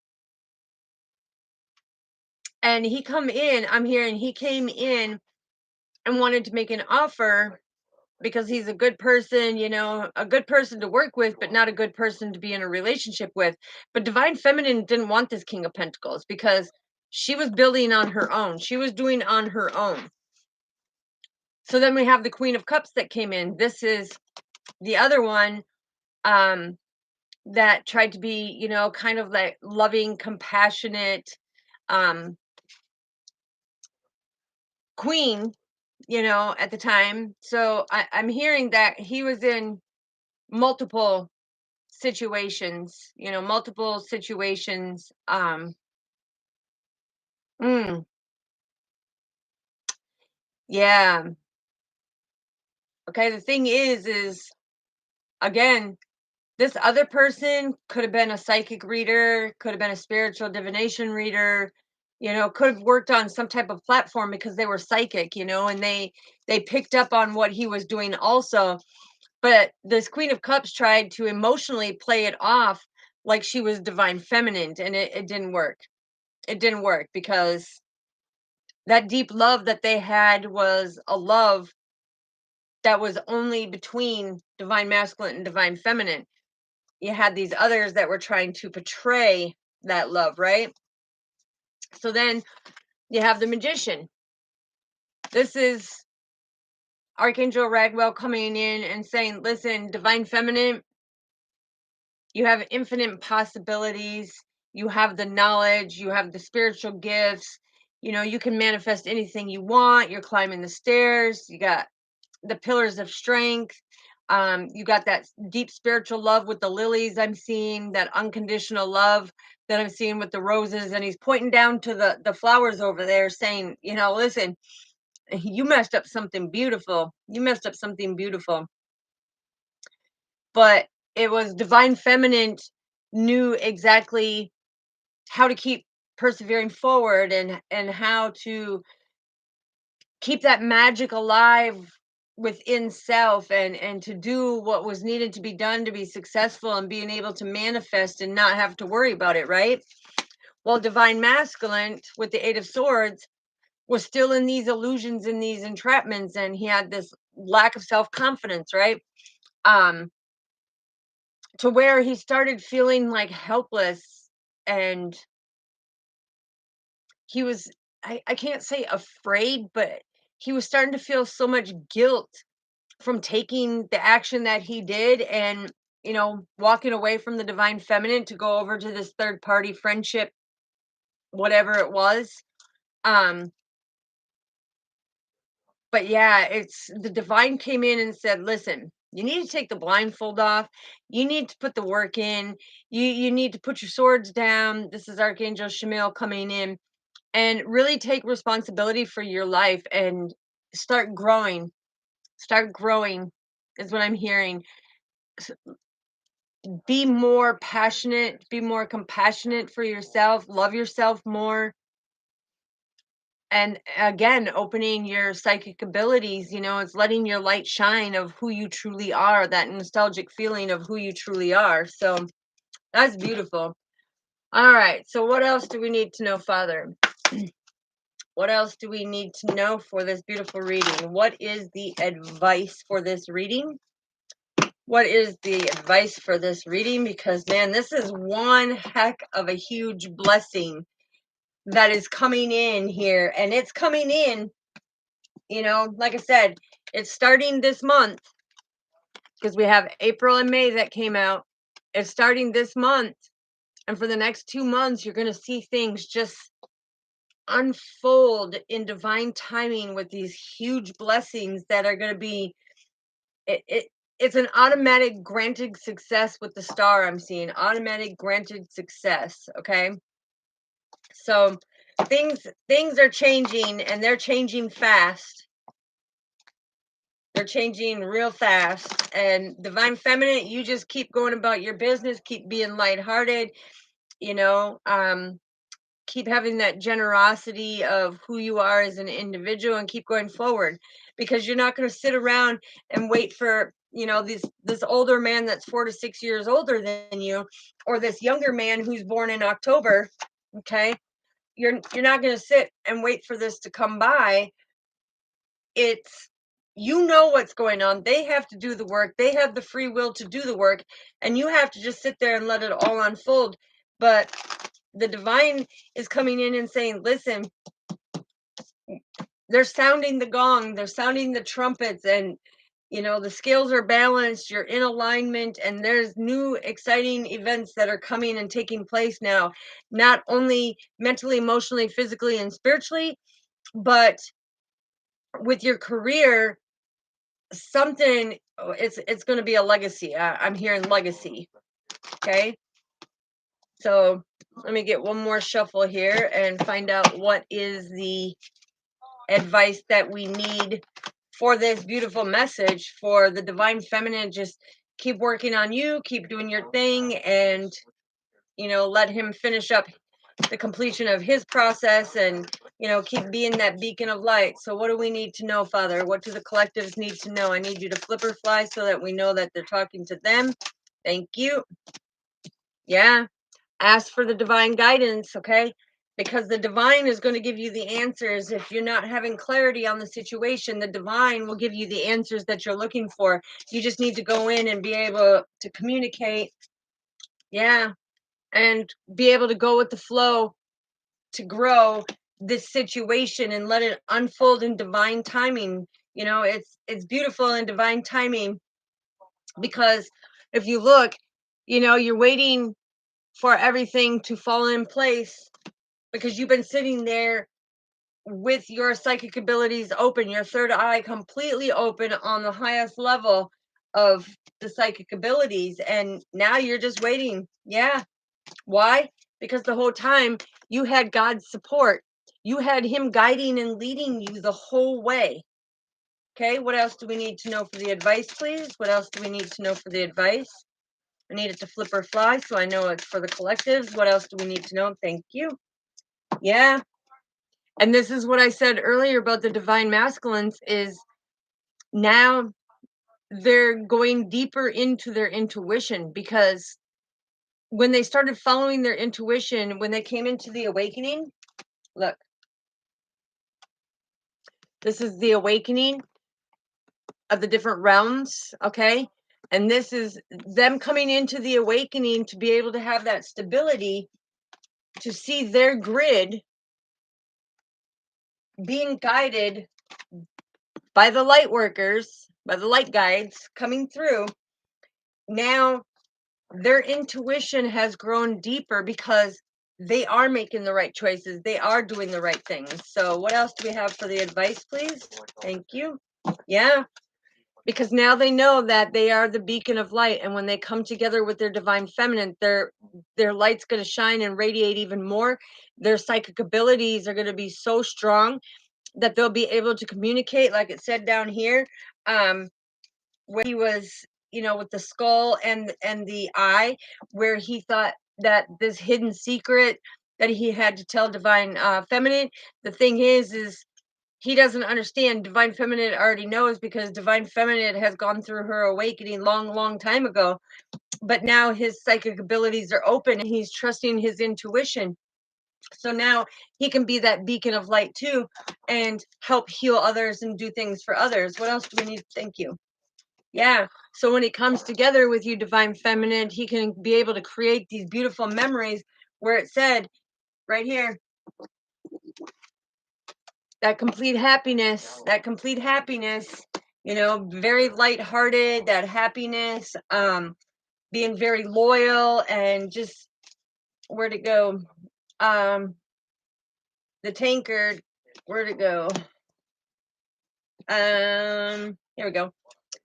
and I'm hearing he came in and wanted to make an offer because he's a good person, a good person to work with, but not a good person to be in a relationship with. But divine feminine didn't want this King of Pentacles because she was building on her own. She was doing on her own. So then we have the Queen of Cups that came in. This is the other one, that tried to be, kind of like loving, compassionate, um, queen, at the time. So I'm hearing that he was in multiple situations. Mm, yeah. Okay. The thing is again, this other person could have been a psychic reader, could have been a spiritual divination reader, could have worked on some type of platform because they were psychic, and they picked up on what he was doing also. But this Queen of Cups tried to emotionally play it off like she was divine feminine, and it didn't work. It didn't work because that deep love that they had was a love that was only between divine masculine and divine feminine. You had these others that were trying to portray that love, right? So then you have the Magician. This is Archangel Ragwell coming in and saying, listen, divine feminine, you have infinite possibilities. You have the knowledge, you have the spiritual gifts. You can manifest anything you want. You're climbing the stairs. You got the pillars of strength. You got that deep spiritual love with the lilies I'm seeing, that unconditional love that I'm seeing with the roses, and he's pointing down to the flowers over there saying, listen, you messed up something beautiful. You messed up something beautiful. But it was divine feminine knew exactly how to keep persevering forward, and how to keep that magic alive within self, and to do what was needed to be done to be successful and being able to manifest and not have to worry about it, right? Well, divine masculine with the 8 of Swords was still in these illusions and these entrapments, and he had this lack of self-confidence, right? um to where he started feeling like helpless, and he was, I can't say afraid, but he was starting to feel so much guilt from taking the action that he did, and walking away from the divine feminine to go over to this third party friendship, whatever it was. um but yeah, it's the divine came in and said, listen, you need to take the blindfold off, you need to put the work in, you need to put your swords down. This is Archangel Shamiel coming in, and really take responsibility for your life and start growing. Start growing is what I'm hearing. S- Be more passionate, be more compassionate for yourself, love yourself more. And again, opening your psychic abilities, it's letting your light shine of who you truly are, that nostalgic feeling of who you truly are. So that's beautiful. All right. So what else do we need to know, Father? What else do we need to know for this beautiful reading? What is the advice for this reading? What is the advice for this reading? Because, man, this is one heck of a huge blessing that is coming in here. And it's coming in, like I said, it's starting this month because we have April and May that came out. It's starting this month. And for the next 2 months, you're going to see things just unfold in divine timing with these huge blessings that are going to be it's an automatic granted success with the star. I'm seeing automatic granted success. Okay, so things are changing, and they're changing fast. They're changing real fast. And divine feminine, you just keep going about your business, keep being lighthearted, you know um keep having that generosity of who you are as an individual, and keep going forward, because you're not going to sit around and wait for this older man that's 4 to 6 years older than you, or this younger man who's born in October. Okay, you're not going to sit and wait for this to come by. It's what's going on. They have to do the work, they have the free will to do the work, and you have to just sit there and let it all unfold. But the divine is coming in and saying, listen, they're sounding the gong, they're sounding the trumpets, and the scales are balanced, you're in alignment, and there's new exciting events that are coming and taking place now, not only mentally, emotionally, physically, and spiritually, but with your career. Something, it's going to be a legacy. I'm hearing legacy. Okay, so let me get one more shuffle here and find out what is the advice that we need for this beautiful message for the divine feminine. Just keep working on you, keep doing your thing, and let him finish up the completion of his process, and keep being that beacon of light. So what do we need to know, Father? What do the collectives need to know? I need you to flip or fly so that we know that they're talking to them. Thank you. Yeah, ask for the divine guidance. Okay, because the divine is going to give you the answers. If you're not having clarity on the situation, the divine will give you the answers that you're looking for. You just need to go in and be able to communicate. Yeah, and be able to go with the flow to grow this situation and let it unfold in divine timing. It's beautiful in divine timing, because if you look, you're waiting for everything to fall in place, because you've been sitting there with your psychic abilities open, your third eye completely open on the highest level, of the psychic abilities, and now you're just waiting. Yeah. Why? Because the whole time you had God's support. You had him guiding and leading you the whole way. Okay, what else do we need to know for the advice, please? What else do we need to know for the advice? I need it to flip or fly, so I know it's for the collectives. What else do we need to know? Thank you. Yeah. And this is what I said earlier about the divine masculines is now they're going deeper into their intuition, because when they started following their intuition, when they came into the awakening, look, this is the awakening of the different realms, okay? And this is them coming into the awakening to be able to have that stability, to see their grid being guided by the light workers, by the light guides coming through. Now their intuition has grown deeper because they are making the right choices. They are doing the right things. So what else do we have for the advice, please? Thank you. Yeah. Because now they know that they are the beacon of light, and when they come together with their divine feminine, their light's going to shine and radiate even more. Their psychic abilities are going to be so strong that they'll be able to communicate, like it said down here, where he was, with the skull and the eye, where he thought that this hidden secret that he had to tell divine feminine. The thing is he doesn't understand. Divine feminine already knows, because divine feminine has gone through her awakening long time ago, but now his psychic abilities are open and he's trusting his intuition. So now he can be that beacon of light too, and help heal others and do things for others. What else do we need? Thank you. Yeah. So when he comes together with you, divine feminine, he can be able to create these beautiful memories, where it said right here, that complete happiness, very lighthearted, that happiness, being very loyal, and just, where'd it go? The tankard, where'd it go? Here we go.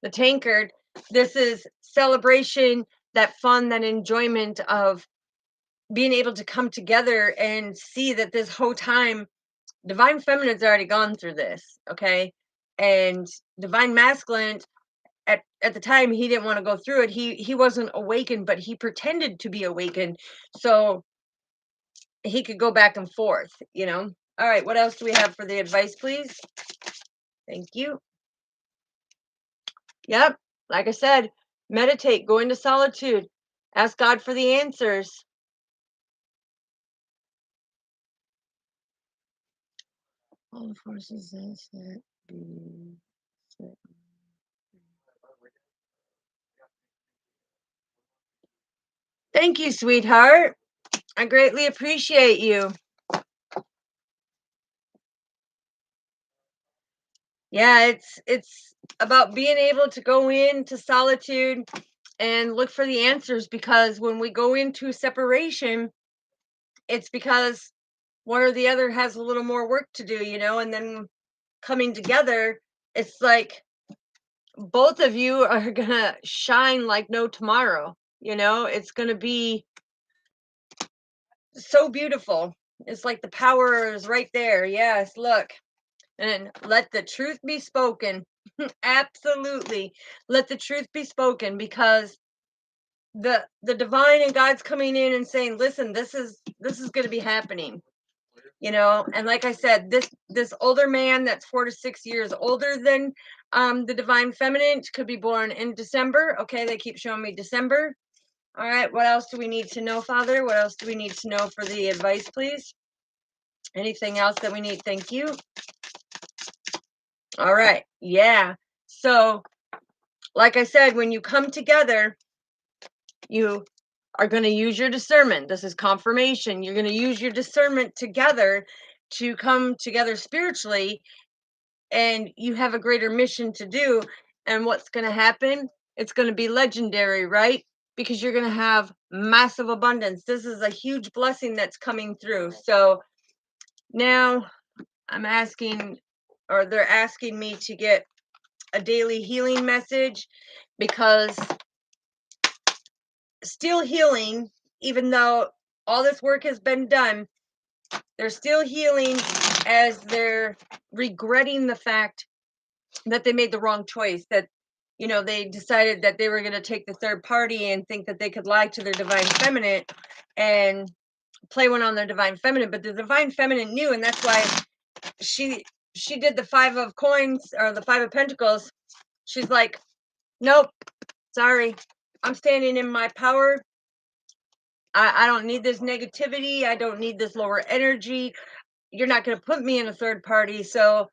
The tankard. This is celebration, that fun, that enjoyment of being able to come together and see that this whole time divine feminine's already gone through this, okay? And divine masculine, at the time, he didn't want to go through it. He wasn't awakened, but he pretended to be awakened so he could go back and forth. All right, what else do we have for the advice, please? Thank you. Yep, like I said, meditate, go into solitude, ask God for the answers. All the forces that be set. Thank you, sweetheart. I greatly appreciate you. Yeah, it's about being able to go into solitude and look for the answers, because when we go into separation, it's because one or the other has a little more work to do, and then coming together, it's like both of you are gonna shine like no tomorrow. It's gonna be so beautiful. It's like the power is right there. Yes, look. And let the truth be spoken. Absolutely. Let the truth be spoken, because the divine and God's coming in and saying, listen, this is going to be happening. And like I said, this older man that's 4 to 6 years older than the divine feminine could be born in December. Okay, they keep showing me December. All right, what else do we need to know, Father? What else do we need to know for the advice, please? Anything else that we need? Thank you. All right. Yeah. So, like I said, when you come together, you are going to use your discernment. This is confirmation. You're going to use your discernment together to come together spiritually, and you have a greater mission to do. And what's going to happen? It's going to be legendary, right? Because you're going to have massive abundance. This is a huge blessing that's coming through. So now I'm asking, or they're asking me to get a daily healing message, because still healing, even though all this work has been done, they're still healing as they're regretting the fact that they made the wrong choice, that they decided that they were going to take the third party and think that they could lie to their divine feminine and play one on their divine feminine. But the divine feminine knew, and that's why she did the 5 of coins, or the 5 of pentacles. She's like, nope, sorry, I'm standing in my power. I don't need this negativity. I don't need this lower energy. You're not going to put me in a third party, so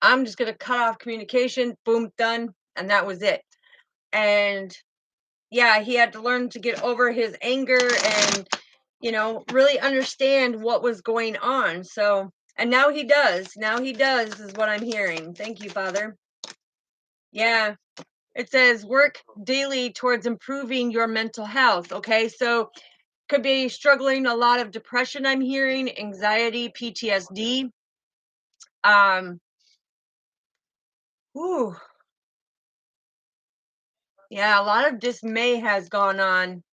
I'm just going to cut off communication. Boom, done. And that was it. And yeah, he had to learn to get over his anger and, really understand what was going on. So, and now he does. Now he does, is what I'm hearing. Thank you, Father. Yeah. It says work daily towards improving your mental health. Okay. So, could be struggling a lot of depression, I'm hearing, anxiety, PTSD. Ooh, yeah, a lot of dismay has gone on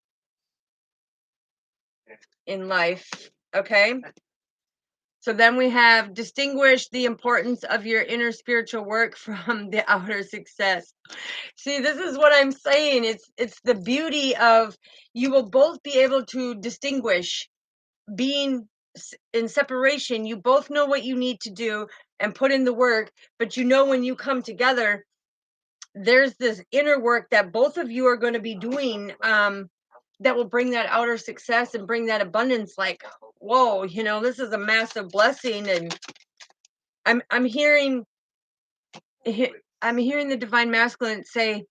in life. Okay. So then we have distinguish the importance of your inner spiritual work from the outer success. See, this is what I'm saying. It's the beauty of, you will both be able to distinguish. Being in separation, you both know what you need to do and put in the work, but when you come together, there's this inner work that both of you are going to be doing, that will bring that outer success and bring that abundance. Like, whoa, this is a massive blessing. And I'm hearing I'm hearing the divine masculine say,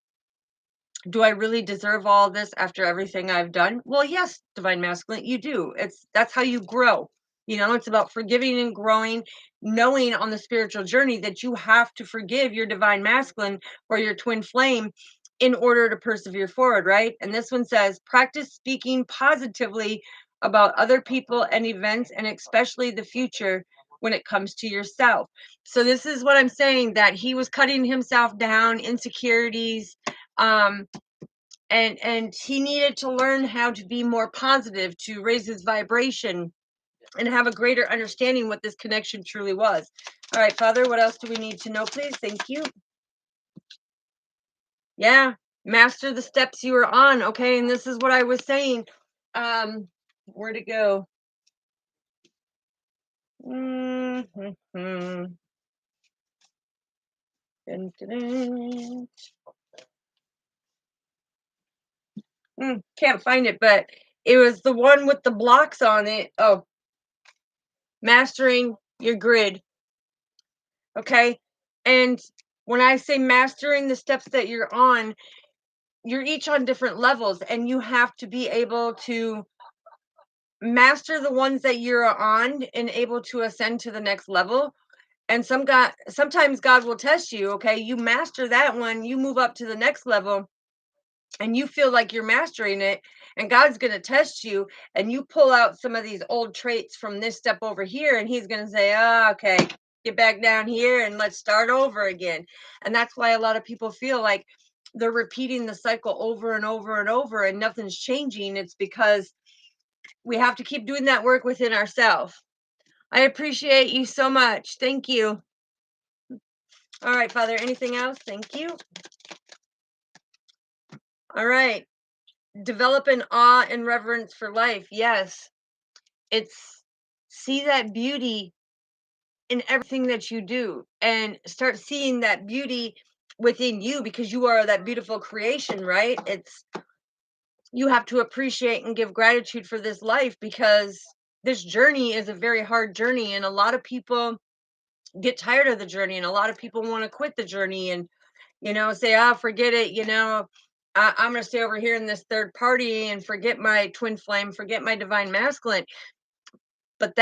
do I really deserve all this after everything I've done? Well, yes, divine masculine, you do. That's how you grow. It's about forgiving and growing, knowing on the spiritual journey that you have to forgive your divine masculine or your twin flame in order to persevere forward, right? And this one says, practice speaking positively about other people and events, and especially the future when it comes to yourself. So this is what I'm saying, that he was cutting himself down, insecurities, um and he needed to learn how to be more positive, to raise his vibration and have a greater understanding what this connection truly was. All right, Father, what else do we need to know, please? Thank you. Yeah, master the steps you are on. Okay, and this is what I was saying. Where'd it go? Mm-hmm. Dun, dun, dun. Can't find it, but it was the one with the blocks on it. Oh, mastering your grid. Okay. And when I say mastering the steps that you're on, you're each on different levels, and you have to be able to master the ones that you're on and able to ascend to the next level. And sometimes God will test you. Okay. You master that one, you move up to the next level, and you feel like you're mastering it, and God's going to test you, and you pull out some of these old traits from this step over here, and he's going to say, oh, okay, get back down here and let's start over again. And that's why a lot of people feel like they're repeating the cycle over and over and over, and nothing's changing. It's because we have to keep doing that work within ourselves. I appreciate you so much. Thank you. All right, Father, anything else? Thank you. All right. Develop an awe and reverence for life. Yes. It's see that beauty in everything that you do, and start seeing that beauty within you, because you are that beautiful creation, right? It's You have to appreciate and give gratitude for this life, because this journey is a very hard journey, and a lot of people get tired of the journey, and a lot of people want to quit the journey and say, ah, forget it, I'm going to stay over here in this third party and forget my twin flame, forget my divine masculine. But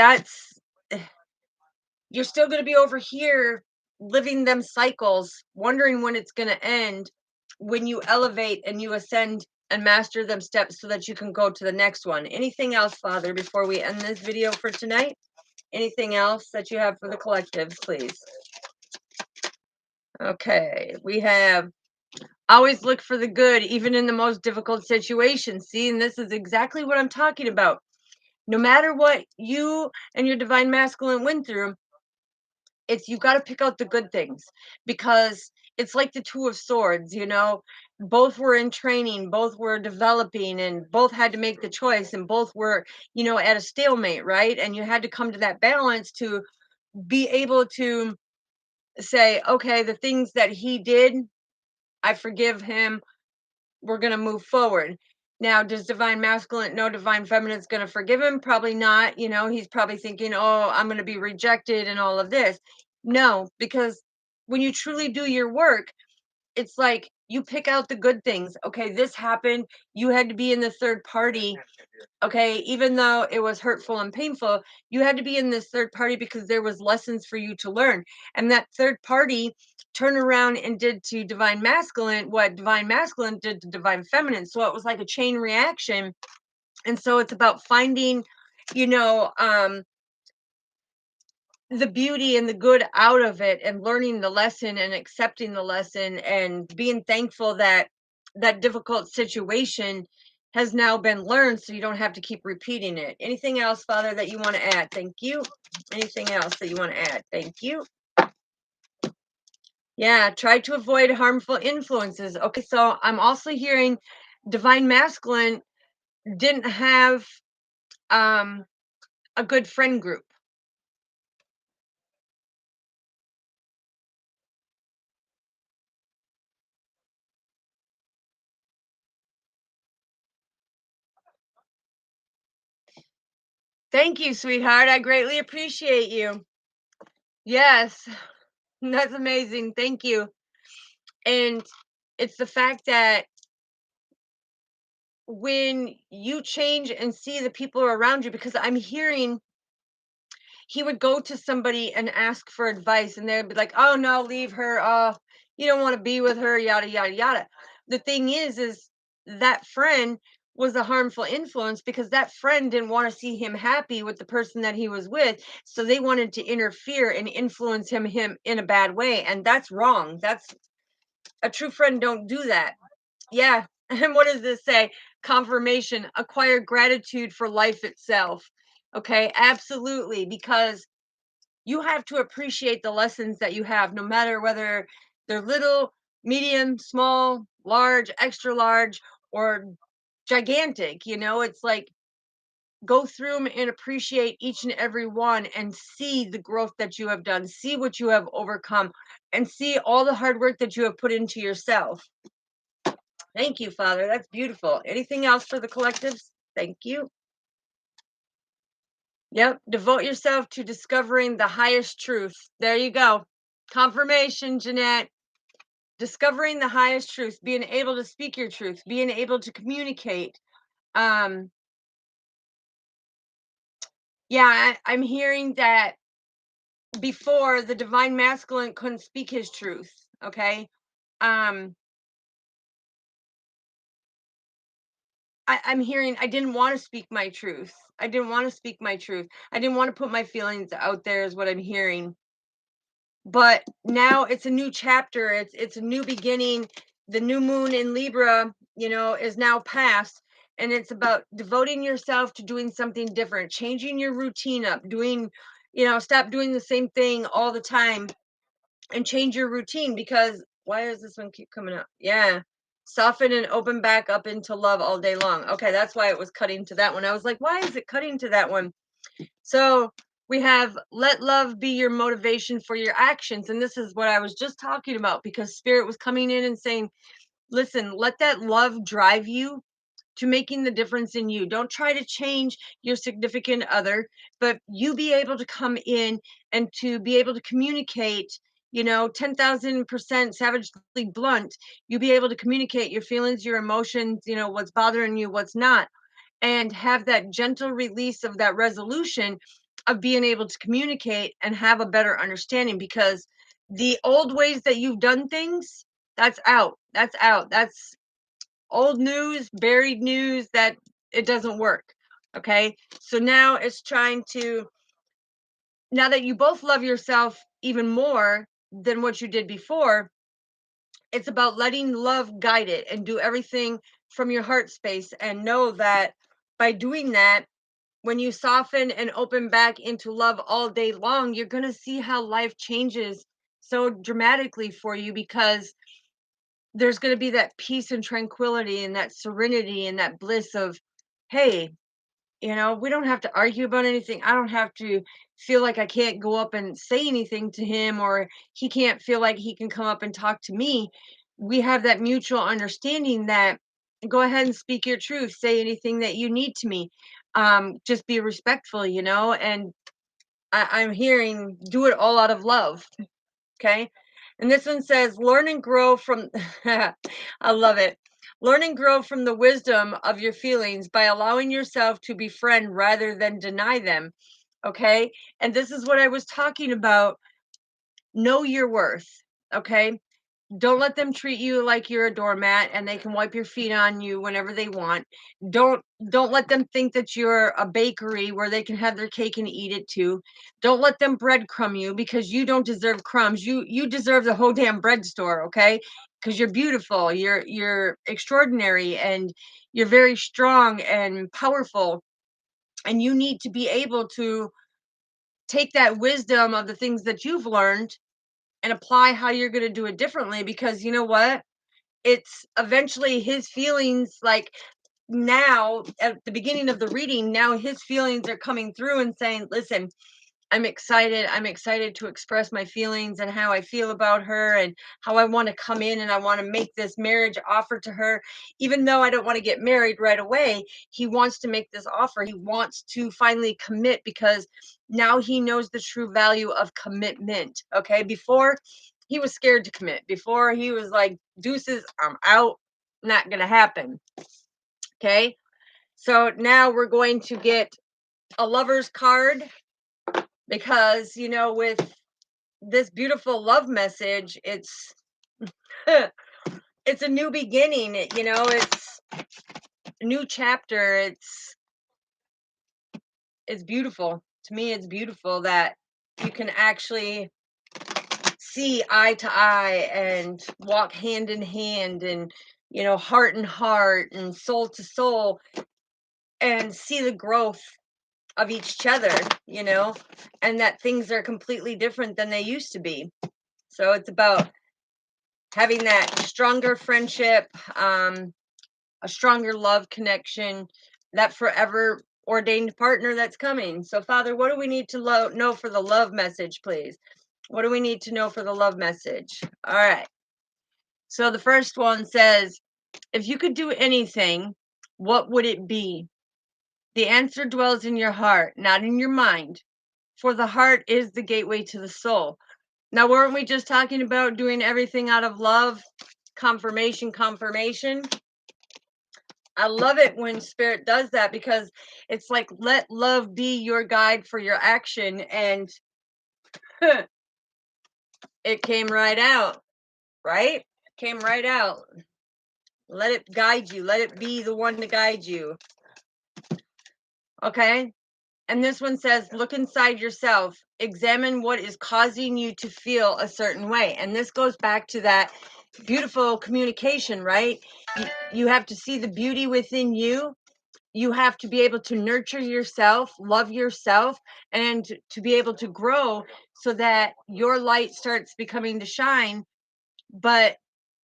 you're still going to be over here living them cycles, wondering when it's going to end, when you elevate and you ascend and master them steps so that you can go to the next one. Anything else, Father, before we end this video for tonight? Anything else that you have for the collectives, please? Okay, we have always look for the good, even in the most difficult situations. See, and this is exactly what I'm talking about. No matter what you and your divine masculine went through, it's you got to pick out the good things because it's like the two of swords, both were in training, both were developing, and both had to make the choice, and both were, at a stalemate, right? And you had to come to that balance to be able to say, okay, the things that he did, I forgive him, we're going to move forward. Now, does divine masculine know divine feminine is going to forgive him? Probably not. He's probably thinking, oh, I'm going to be rejected and all of this. No, because when you truly do your work, it's like you pick out the good things. Okay, this happened. You had to be in the third party. Okay, even though it was hurtful and painful, you had to be in this third party because there was lessons for you to learn. And that third party turned around and did to divine masculine what divine masculine did to divine feminine. So it was like a chain reaction. And so it's about finding, you know, um, the beauty and the good out of it and learning the lesson and accepting the lesson and being thankful that that difficult situation has now been learned so you don't have to keep repeating it. Anything else, Father, that you want to add? Thank you. Anything else that you want to add? Thank you. Yeah, try to avoid harmful influences. Okay, so I'm also hearing divine masculine didn't have um a good friend group. Thank you, sweetheart. I greatly appreciate you. Yes. That's amazing. Thank you. And it's the fact that when you change and see the people around you, because I'm hearing he would go to somebody and ask for advice, and they'd be like, "Oh no, leave her. You don't want to be with her. Yada yada yada." The thing is that friend was a harmful influence because that friend didn't want to see him happy with the person that he was with, so they wanted to interfere and influence him in a bad way, and that's wrong. That's a true friend don't do that. Yeah. And what does this say? Confirmation, acquire gratitude for life itself. Okay, absolutely. Because you have to appreciate the lessons that you have, no matter whether they're little, medium, small, large, extra large, or gigantic. It's like go through them and appreciate each and every one and see the growth that you have done, see what you have overcome, and see all the hard work that you have put into yourself. Thank you, Father. That's beautiful. Anything else for the collectives? Thank you. Yep. Devote yourself to discovering the highest truth. There you go. Confirmation, Jeanette. Discovering the highest truth, being able to speak your truth, being able to communicate. Um, yeah, I'm hearing that before the divine masculine couldn't speak his truth. Okay. Um, I'm hearing I didn't want to speak my truth. I didn't want to speak my truth. I didn't want to put my feelings out there, is what I'm hearing. But now it's a new chapter. It's a new beginning. The new moon in Libra, is now past, and it's about devoting yourself to doing something different, changing your routine up, doing, stop doing the same thing all the time and change your routine because why does this one keep coming up? Yeah. Soften and open back up into love all day long. Okay, that's why it was cutting to that one. I was like, why is it cutting to that one? So we have let love be your motivation for your actions. And this is what I was just talking about because Spirit was coming in and saying, listen, let that love drive you to making the difference in you. Don't try to change your significant other, but you be able to come in and to be able to communicate, 10,000% savagely blunt. You be able to communicate your feelings, your emotions, what's bothering you, what's not, and have that gentle release of that resolution of being able to communicate and have a better understanding because the old ways that you've done things, that's out. That's out. That's old news, buried news that it doesn't work. Okay. So now it's trying to, now that you both love yourself even more, than what you did before. It's about letting love guide it and do everything from your heart space, and know that by doing that, when you soften and open back into love all day long, you're going to see how life changes so dramatically for you, because there's going to be that peace and tranquility and that serenity and that bliss of, hey, we don't have to argue about anything. I don't have to feel like I can't go up and say anything to him, or he can't feel like he can come up and talk to me. We have that mutual understanding that go ahead and speak your truth, say anything that you need to me. Just be respectful, and I'm hearing do it all out of love. Okay. And this one says, learn and grow from, I love it. Learn and grow from the wisdom of your feelings by allowing yourself to befriend rather than deny them. Okay. And this is what I was talking about. Know your worth. Okay. Don't let them treat you like you're a doormat and they can wipe your feet on you whenever they want. Don't let them think that you're a bakery where they can have their cake and eat it too. Don't let them breadcrumb you, because you don't deserve crumbs. You deserve the whole damn bread store, okay? Because you're beautiful, you're extraordinary, and you're very strong and powerful. And you need to be able to take that wisdom of the things that you've learned and apply how you're going to do it differently, because you know what, it's eventually his feelings, like now at the beginning of the reading, now his feelings are coming through and saying, listen, I'm excited to express my feelings and how I feel about her, and how I want to come in and I want to make this marriage offer to her. Even though I don't want to get married right away, he wants to make this offer. He wants to finally commit, because now he knows the true value of commitment. Okay. Before, he was scared to commit. Before, he was like, deuces, I'm out. Not going to happen. Okay. So now we're going to get a lover's card, because with this beautiful love message, it's it's a new beginning. It's a new chapter. It's beautiful. To me, it's beautiful that you can actually see eye to eye and walk hand in hand, and heart and heart and soul to soul, and see the growth of each other, and that things are completely different than they used to be. So it's about having that stronger friendship, a stronger love connection, that forever ordained partner that's coming. So, Father, what do we need to know for the love message, please? What do we need to know for the love message? All right. So the first one says, if you could do anything, what would it be? The answer dwells in your heart, not in your mind, for the heart is the gateway to the soul. Now, weren't we just talking about doing everything out of love? Confirmation, confirmation. I love it when spirit does that, because it's like, let love be your guide for your action. And it came right out, right? Came right out. Let it guide you. Let it be the one to guide you. Okay. And this one says, look inside yourself, examine what is causing you to feel a certain way. And this goes back to that beautiful communication, right? You have to see the beauty within you. You have to be able to nurture yourself, love yourself, and to be able to grow, so that your light starts becoming to shine. But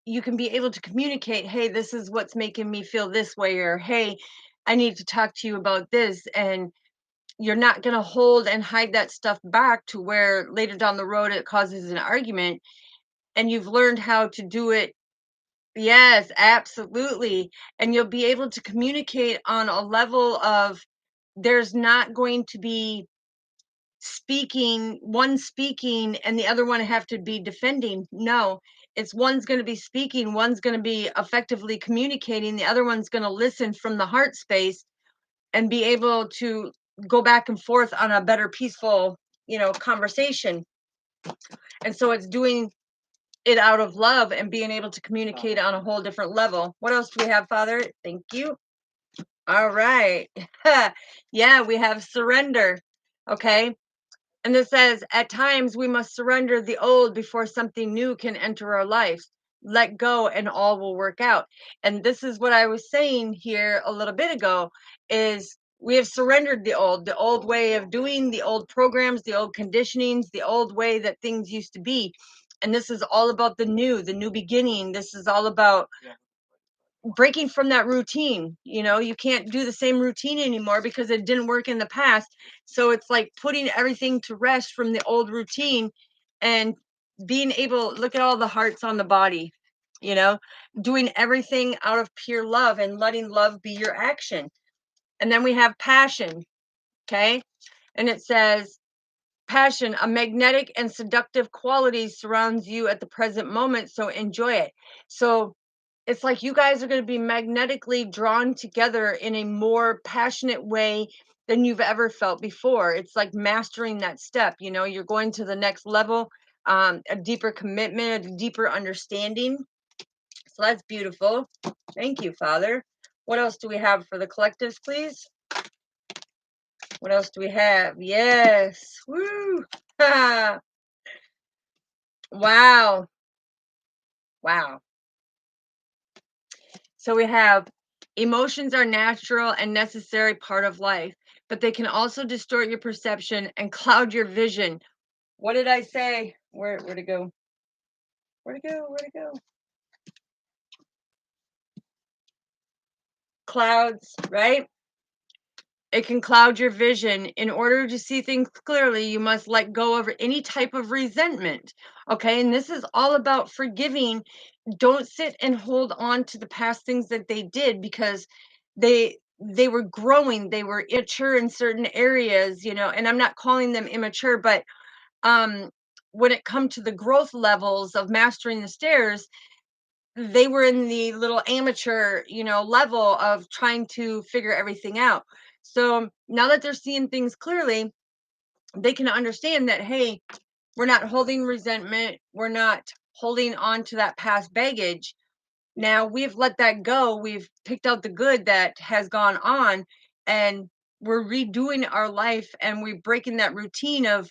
you can be able to communicate, hey, this is what's making me feel this way, or hey, I need to talk to you about this. And you're not going to hold and hide that stuff back to where later down the road it causes an argument. And you've learned how to do it. Yes, absolutely. And you'll be able to communicate on a level of, there's not going to be one speaking and the other one have to be defending. No, it's one's going to be speaking, one's going to be effectively communicating, the other one's going to listen from the heart space and be able to go back and forth on a better peaceful conversation. And so it's doing it out of love and being able to communicate on a whole different level. What else do we have, Father? Thank you. All right. Yeah, we have surrender. Okay. And this says, at times we must surrender the old before something new can enter our lives. Let go and all will work out. And this is what I was saying here a little bit ago is we have surrendered the old way of doing, the old programs, the old conditionings, the old way that things used to be. And this is all about the new beginning. This is all about breaking from that routine. You can't do the same routine anymore because it didn't work in the past. So it's like putting everything to rest from the old routine and being able, look at all the hearts on the body, you know doing everything out of pure love and letting love be your action. And then we have passion. Okay. And it says, passion, a magnetic and seductive quality surrounds you at the present moment, so enjoy it. So it's like you guys are going to be magnetically drawn together in a more passionate way than you've ever felt before. It's like mastering that step. You're going to the next level, a deeper commitment, a deeper understanding. So that's beautiful. Thank you, Father. What else do we have for the collectives, please? What else do we have? Yes. Woo. Wow. Wow. So we have, emotions are natural and necessary part of life, but they can also distort your perception and cloud your vision. What did I say? Where'd it go? Where'd it go? Where'd it go? Clouds, right? It can cloud your vision. In order to see things clearly, you must let go of any type of resentment. Okay. And this is all about forgiving. Don't sit and hold on to the past things that they did, because they were growing, they were immature in certain areas, and I'm not calling them immature, but um when it come to the growth levels of mastering the stairs, they were in the little amateur, level of trying to figure everything out. So now that they're seeing things clearly, they can understand that, hey, we're not holding resentment, we're not holding on to that past baggage. Now we've let that go. We've picked out the good that has gone on, and we're redoing our life, and we're breaking that routine of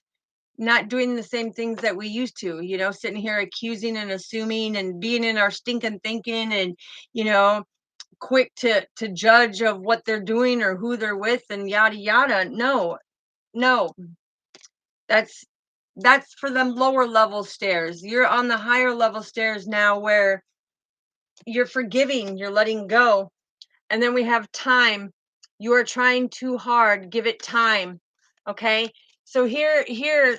not doing the same things that we used to, sitting here accusing and assuming and being in our stinking thinking, and, you know, quick to judge of what they're doing or who they're with and yada yada. No, no, that's that's for them lower level stairs. You're on the higher level stairs now, where you're forgiving, you're letting go. And then we have time. You are trying too hard, give it time. Okay. So here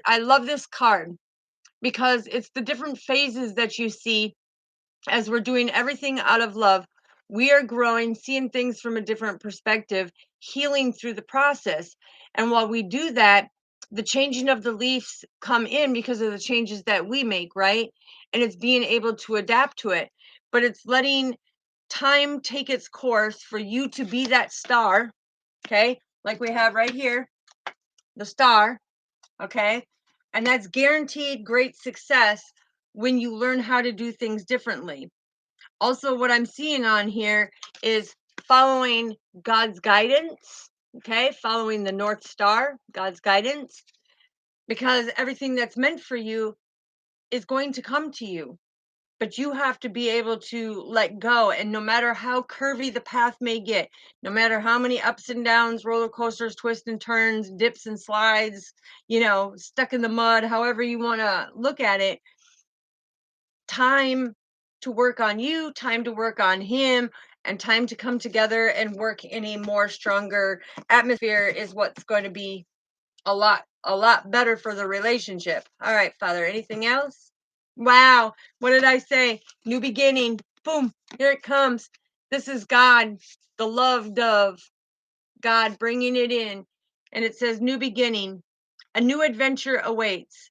I love this card because it's the different phases that you see as we're doing everything out of love. We are growing, seeing things from a different perspective, healing through the process. And while we do that, the changing of the leaves come in because of the changes that we make, right? And it's being able to adapt to it. But it's letting time take its course for you to be that star, okay? Like we have right here, the star, okay? And that's guaranteed great success when you learn how to do things differently. Also, what I'm seeing on here is following God's guidance, okay? Following the North Star, God's guidance, because everything that's meant for you is going to come to you. But you have to be able to let go. And no matter how curvy the path may get, no matter how many ups and downs, roller coasters, twists and turns, dips and slides, stuck in the mud, however you want to look at it, time to work on you, time to work on him, and time to come together and work in a more stronger atmosphere is what's going to be a lot better for the relationship. All right, Father, anything else? Wow, what did I say? New beginning. Boom, here it comes. This is God, the love dove, God bringing it in. And it says, new beginning. A new adventure awaits.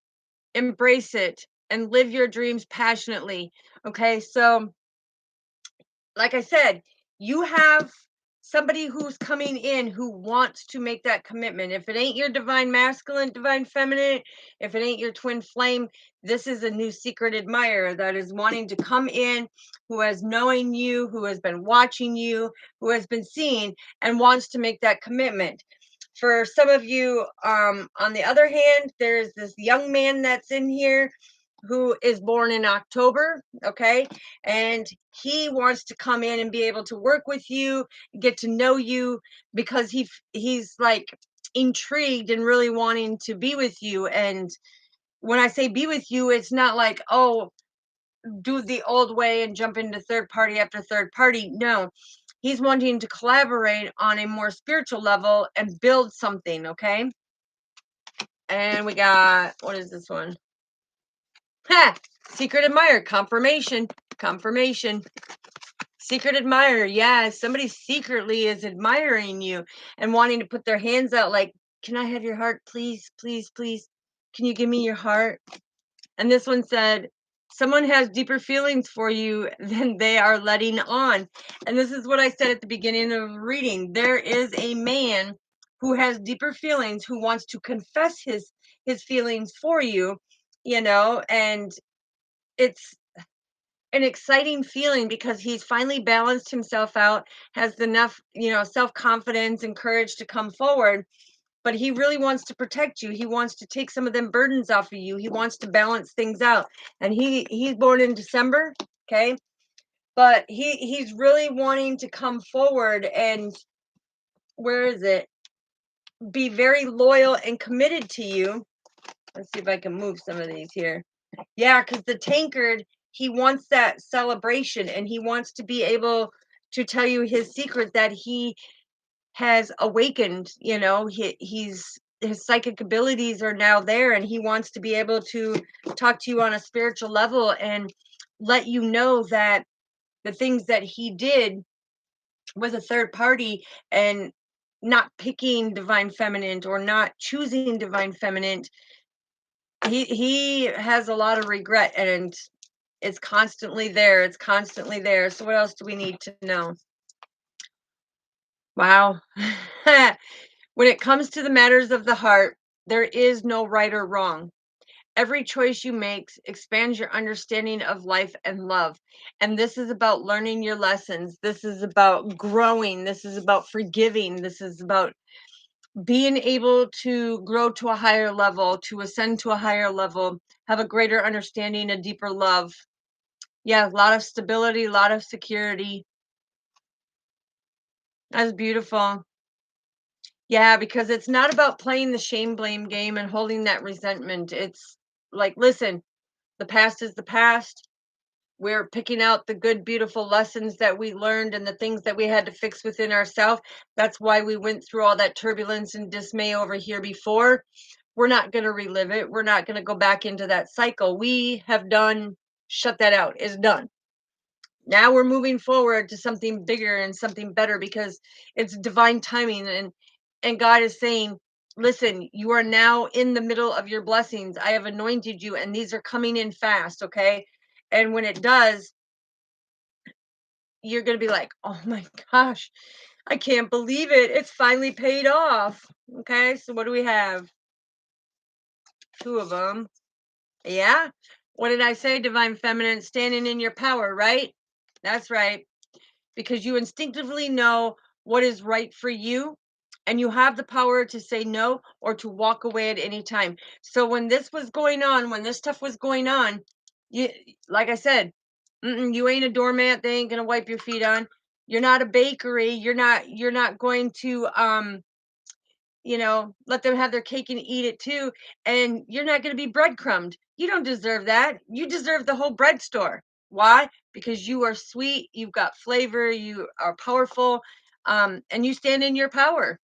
Embrace it and live your dreams passionately. Okay, so like I said, you have somebody who's coming in who wants to make that commitment. If it ain't your divine masculine, divine feminine, if it ain't your twin flame, this is a new secret admirer that is wanting to come in, who has knowing you, who has been watching you, who has been seeing and wants to make that commitment. For some of you, on the other hand, there's this young man that's in here who is born in October, okay? And he wants to come in and be able to work with you, get to know you, because he's like intrigued and really wanting to be with you. And when I say be with you, it's not like, oh, do the old way and jump into third party after third party. No, he's wanting to collaborate on a more spiritual level and build something, okay? And we got, what is this one? Ha! Secret admirer, confirmation, confirmation. Secret admirer, yeah, somebody secretly is admiring you and wanting to put their hands out like, can I have your heart, please, please, please? Can you give me your heart? And this one said, someone has deeper feelings for you than they are letting on. And this is what I said at the beginning of reading. There is a man who has deeper feelings, who wants to confess his feelings for you, you know, and it's an exciting feeling because he's finally balanced himself out, has enough, you know, self-confidence and courage to come forward, but he really wants to protect you. He wants to take some of them burdens off of you. He wants to balance things out. And he's born in December, okay? But he's really wanting to come forward and, where is it? Be very loyal and committed to you. Let's see if I can move some of these here. Yeah, because the tankard, he wants that celebration and he wants to be able to tell you his secret that he has awakened, you know, his psychic abilities are now there, and he wants to be able to talk to you on a spiritual level and let you know that the things that he did with a third party and not picking divine feminine or not choosing divine feminine, he has a lot of regret, and it's constantly there. It's constantly there. So what else do we need to know? Wow. When it comes to the matters of the heart, there is no right or wrong. Every choice you make expands your understanding of life and love. And this is about learning your lessons. This is about growing. This is about forgiving. This is about being able to grow to a higher level, to ascend to a higher level, have a greater understanding, a deeper love. Yeah, a lot of stability, a lot of security. That's beautiful. Yeah, because it's not about playing the shame blame game and holding that resentment. It's like, listen, the past is the past. We're picking out the good, beautiful lessons that we learned and the things that we had to fix within ourselves. That's why we went through all that turbulence and dismay over here before. We're not going to relive it. We're not going to go back into that cycle. We have done, shut that out. It's done. Now we're moving forward to something bigger and something better because it's divine timing, and God is saying, listen, you are now in the middle of your blessings. I have anointed you and these are coming in fast, okay? And when it does, you're going to be like, "Oh my gosh, I can't believe it. It's finally paid off." Okay? So what do we have? Two of them. Yeah. What did I say? Divine feminine, standing in your power, right? That's right. Because you instinctively know what is right for you, and you have the power to say no or to walk away at any time. So when this was going on, when this stuff was going on, you, like I said, you ain't a doormat. They ain't gonna wipe your feet on. You're not a bakery. You're not going to let them have their cake and eat it too. And you're not going to be breadcrumbed. You don't deserve that. You deserve the whole bread store. Why? Because you are sweet, you've got flavor, you are powerful, and you stand in your power.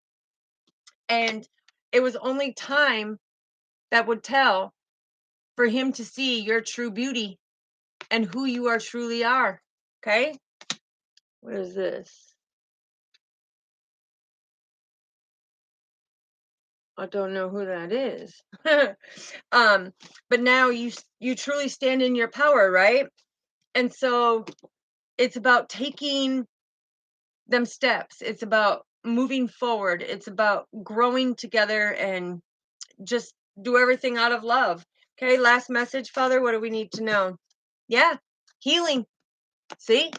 And it was only time that would tell for him to see your true beauty and who you are truly are. Okay? What is this? I don't know who that is. But now you truly stand in your power, right? And so it's about taking them steps. It's about moving forward. It's about growing together and just do everything out of love. Okay, last message, Father. What do we need to know? Yeah, healing. See?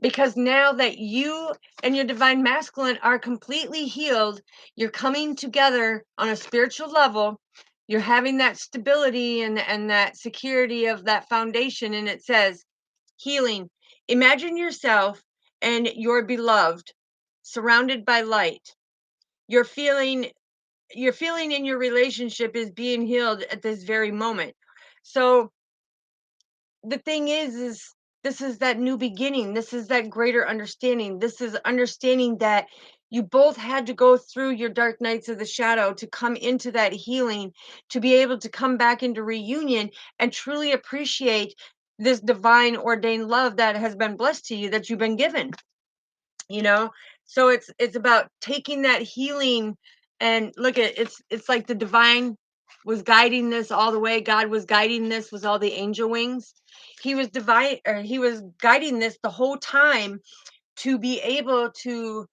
because now that you and your divine masculine are completely healed, you're coming together on a spiritual level. You're having that stability and that security of that foundation. And it says, healing. Imagine yourself and your beloved surrounded by light. You're feeling your feeling in your relationship is being healed at this very moment. So the thing is this is that new beginning. This is that greater understanding. This is understanding that you both had to go through your dark nights of the shadow to come into that healing, to be able to come back into reunion and truly appreciate this divine ordained love that has been blessed to you, that you've been given, you know. So it's about taking that healing. And look at it's like the divine was guiding this all the way. God was guiding this with all the angel wings. He was divine, or he was guiding this the whole time, to be able to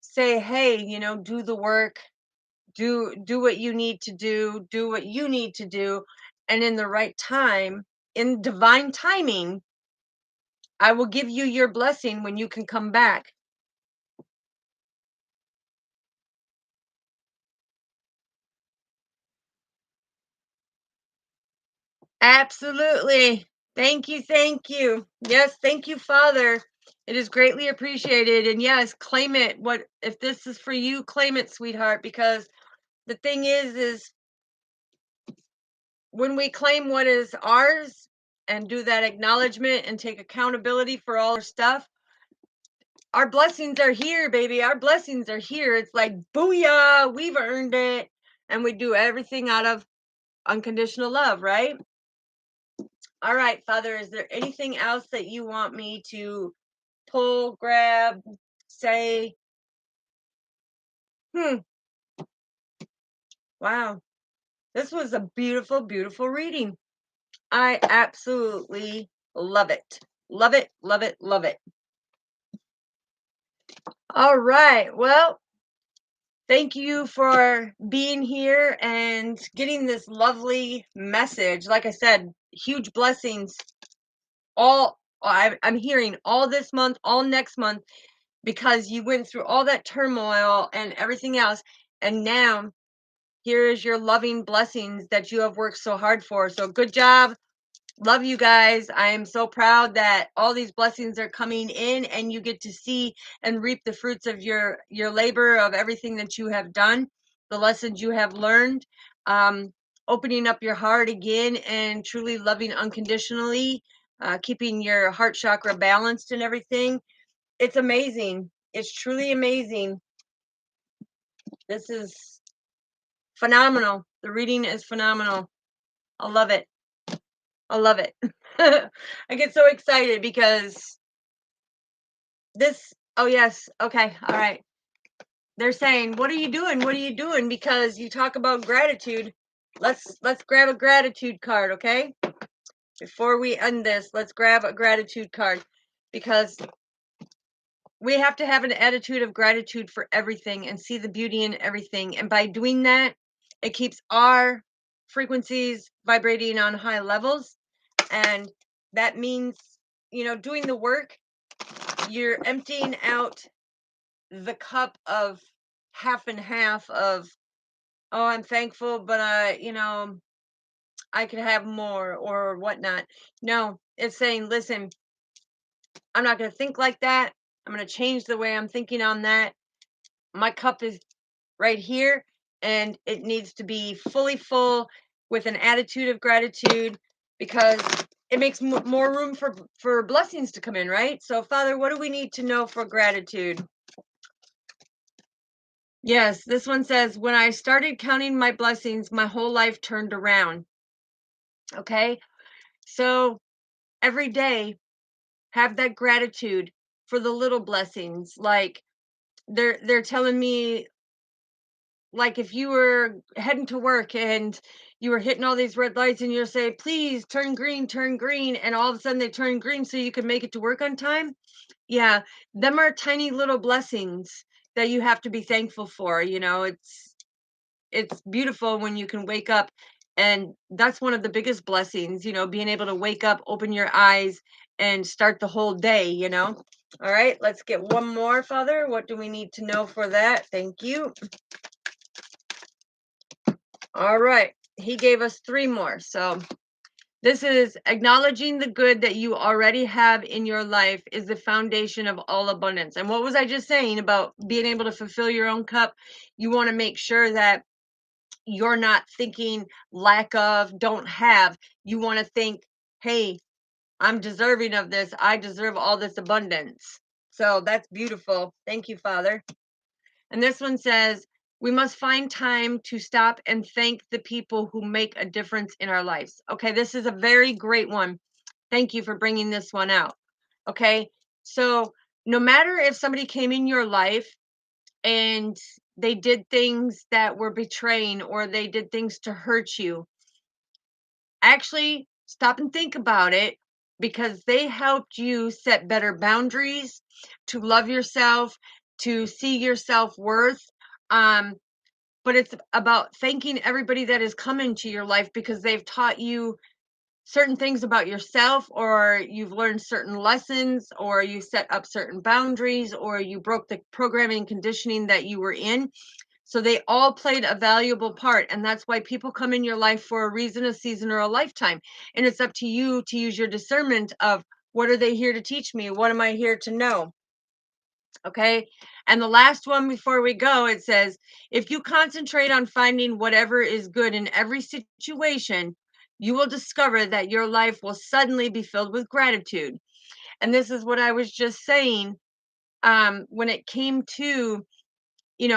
say, hey, do the work, do what you need to do what you need to do, and in the right time, in divine timing, I will give you your blessing when you can come back. Absolutely. Thank you. Thank you. Yes, thank you, Father. It is greatly appreciated. And yes, claim it. What if this is for you? Claim it, sweetheart, because the thing is when we claim what is ours and do that acknowledgement and take accountability for all our stuff, our blessings are here, baby. Our blessings are here. It's like, booyah, we've earned it. And we do everything out of unconditional love, right? All right, Father, is there anything else that you want me to pull, grab, say? Hmm. Wow. This was a beautiful, beautiful reading. I absolutely love it. Love it, love it, love it. All right. Well, thank you for being here and getting this lovely message. Like I said, huge blessings. I'm hearing all this month, all next month, because you went through all that turmoil and everything else. And now here is your loving blessings that you have worked so hard for. So good job. Love you guys. I am so proud that all these blessings are coming in and you get to see and reap the fruits of your labor, of everything that you have done, the lessons you have learned, um, opening up your heart again and truly loving unconditionally, keeping your heart chakra balanced and everything. It's amazing. It's truly amazing. This is phenomenal. The reading is phenomenal. I love it. I love it. I get so excited because this, oh yes, okay, all right. They're saying, "What are you doing? What are you doing?" Because you talk about gratitude. Let's grab a gratitude card, okay? Before we end this, let's grab a gratitude card, because we have to have an attitude of gratitude for everything and see the beauty in everything. And by doing that, it keeps our frequencies vibrating on high levels. And that means, doing the work, you're emptying out the cup of half and half of, oh, I'm thankful, but I could have more or whatnot. No, it's saying, listen, I'm not going to think like that. I'm going to change the way I'm thinking on that. My cup is right here, and it needs to be fully full with an attitude of gratitude, because it makes more room for blessings to come in, right? So, Father, what do we need to know for gratitude? Yes, this one says, when I started counting my blessings, my whole life turned around. Okay, so every day have that gratitude for the little blessings. Like they're telling me, like, if you were heading to work and you were hitting all these red lights and you're say, please turn green, and all of a sudden they turn green so you can make it to work on time. Yeah, them are tiny little blessings that you have to be thankful for. It's beautiful when you can wake up, and that's one of the biggest blessings, being able to wake up, open your eyes, and start the whole day. All right, let's get one more, Father. What do we need to know for that? Thank you. All right, he gave us 3 more. So this is acknowledging the good that you already have in your life is the foundation of all abundance. And what was I just saying about being able to fulfill your own cup? You want to make sure that you're not thinking lack of, don't have. You want to think, hey, I'm deserving of this. I deserve all this abundance. So that's beautiful. Thank you, Father. And this one says, we must find time to stop and thank the people who make a difference in our lives. Okay, this is a very great one. Thank you for bringing this one out. Okay, so no matter if somebody came in your life and they did things that were betraying or they did things to hurt you, actually stop and think about it, because they helped you set better boundaries, to love yourself, to see your self-worth. um but it's about thanking everybody that has come into your life because they've taught you certain things about yourself, or you've learned certain lessons, or you set up certain boundaries, or you broke the programming and conditioning that you were in. So they all played a valuable part. And that's why people come in your life for a reason, a season, or a lifetime. And it's up to you to use your discernment of, what are they here to teach me? What am I here to know? Okay. And the last one before we go, it says, if you concentrate on finding whatever is good in every situation, you will discover that your life will suddenly be filled with gratitude. And this is what I was just saying, when it came to,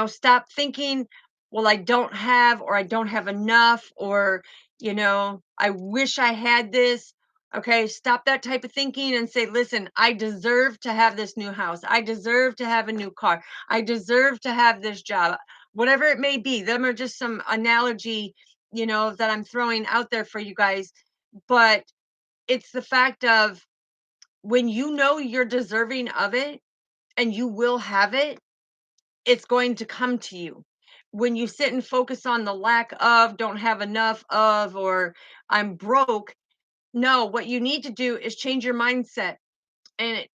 stop thinking, well, I don't have, or I don't have enough, or, I wish I had this. Okay, stop that type of thinking and say, listen, I deserve to have this new house. I deserve to have a new car. I deserve to have this job. Whatever it may be, them are just some analogy, that I'm throwing out there for you guys. But it's the fact of, when you know you're deserving of it and you will have it, it's going to come to you. When you sit and focus on the lack of, don't have enough of, or I'm broke, no, what you need to do is change your mindset,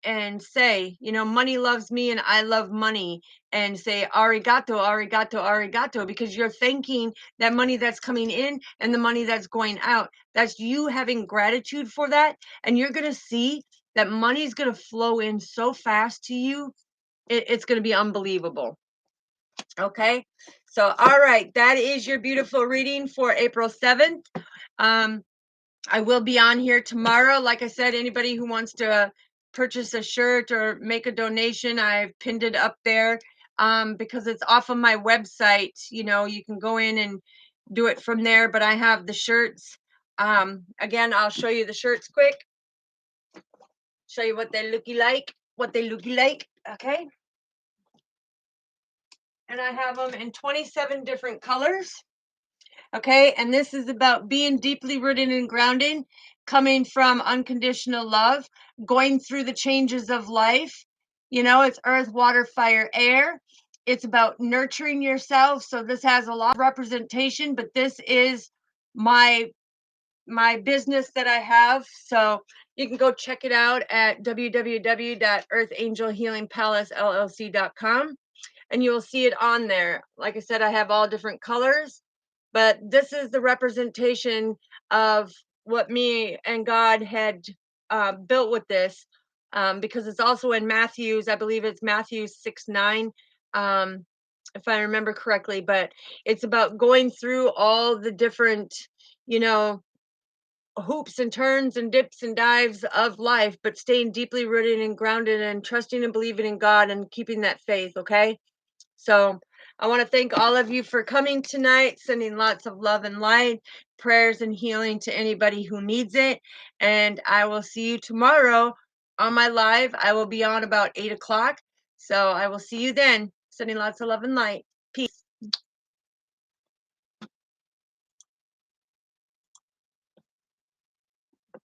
and say, money loves me and I love money, and say arigato, arigato, arigato, because you're thanking that money that's coming in and the money that's going out. That's you having gratitude for that, and you're going to see that money's going to flow in so fast to you. It's going to be unbelievable. Okay. So, all right. That is your beautiful reading for April 7th. Um, I will be on here tomorrow. Like I said, anybody who wants to purchase a shirt or make a donation, I've pinned it up there, because it's off of my website. You can go in and do it from there, but I have the shirts. Again, I'll show you the shirts quick, show you what they looky like, Okay. And I have them in 27 different colors. Okay. And this is about being deeply rooted and grounded, coming from unconditional love, going through the changes of life. It's earth, water, fire, air. It's about nurturing yourself. So this has a lot of representation, but this is my business that I have. So you can go check it out at www.earthangelhealingpalacellc.com, and you will see it on there. Like I said, I have all different colors, but this is the representation of what me and God had built with this, because it's also in Matthew's, I believe it's Matthew 6:9, if I remember correctly. But it's about going through all the different, you know, hoops and turns and dips and dives of life, but staying deeply rooted and grounded and trusting and believing in God and keeping that faith. Okay. So I want to thank all of you for coming tonight, sending lots of love and light, prayers and healing to anybody who needs it. And I will see you tomorrow on my live. I will be on about 8 o'clock. So I will see you then, sending lots of love and light.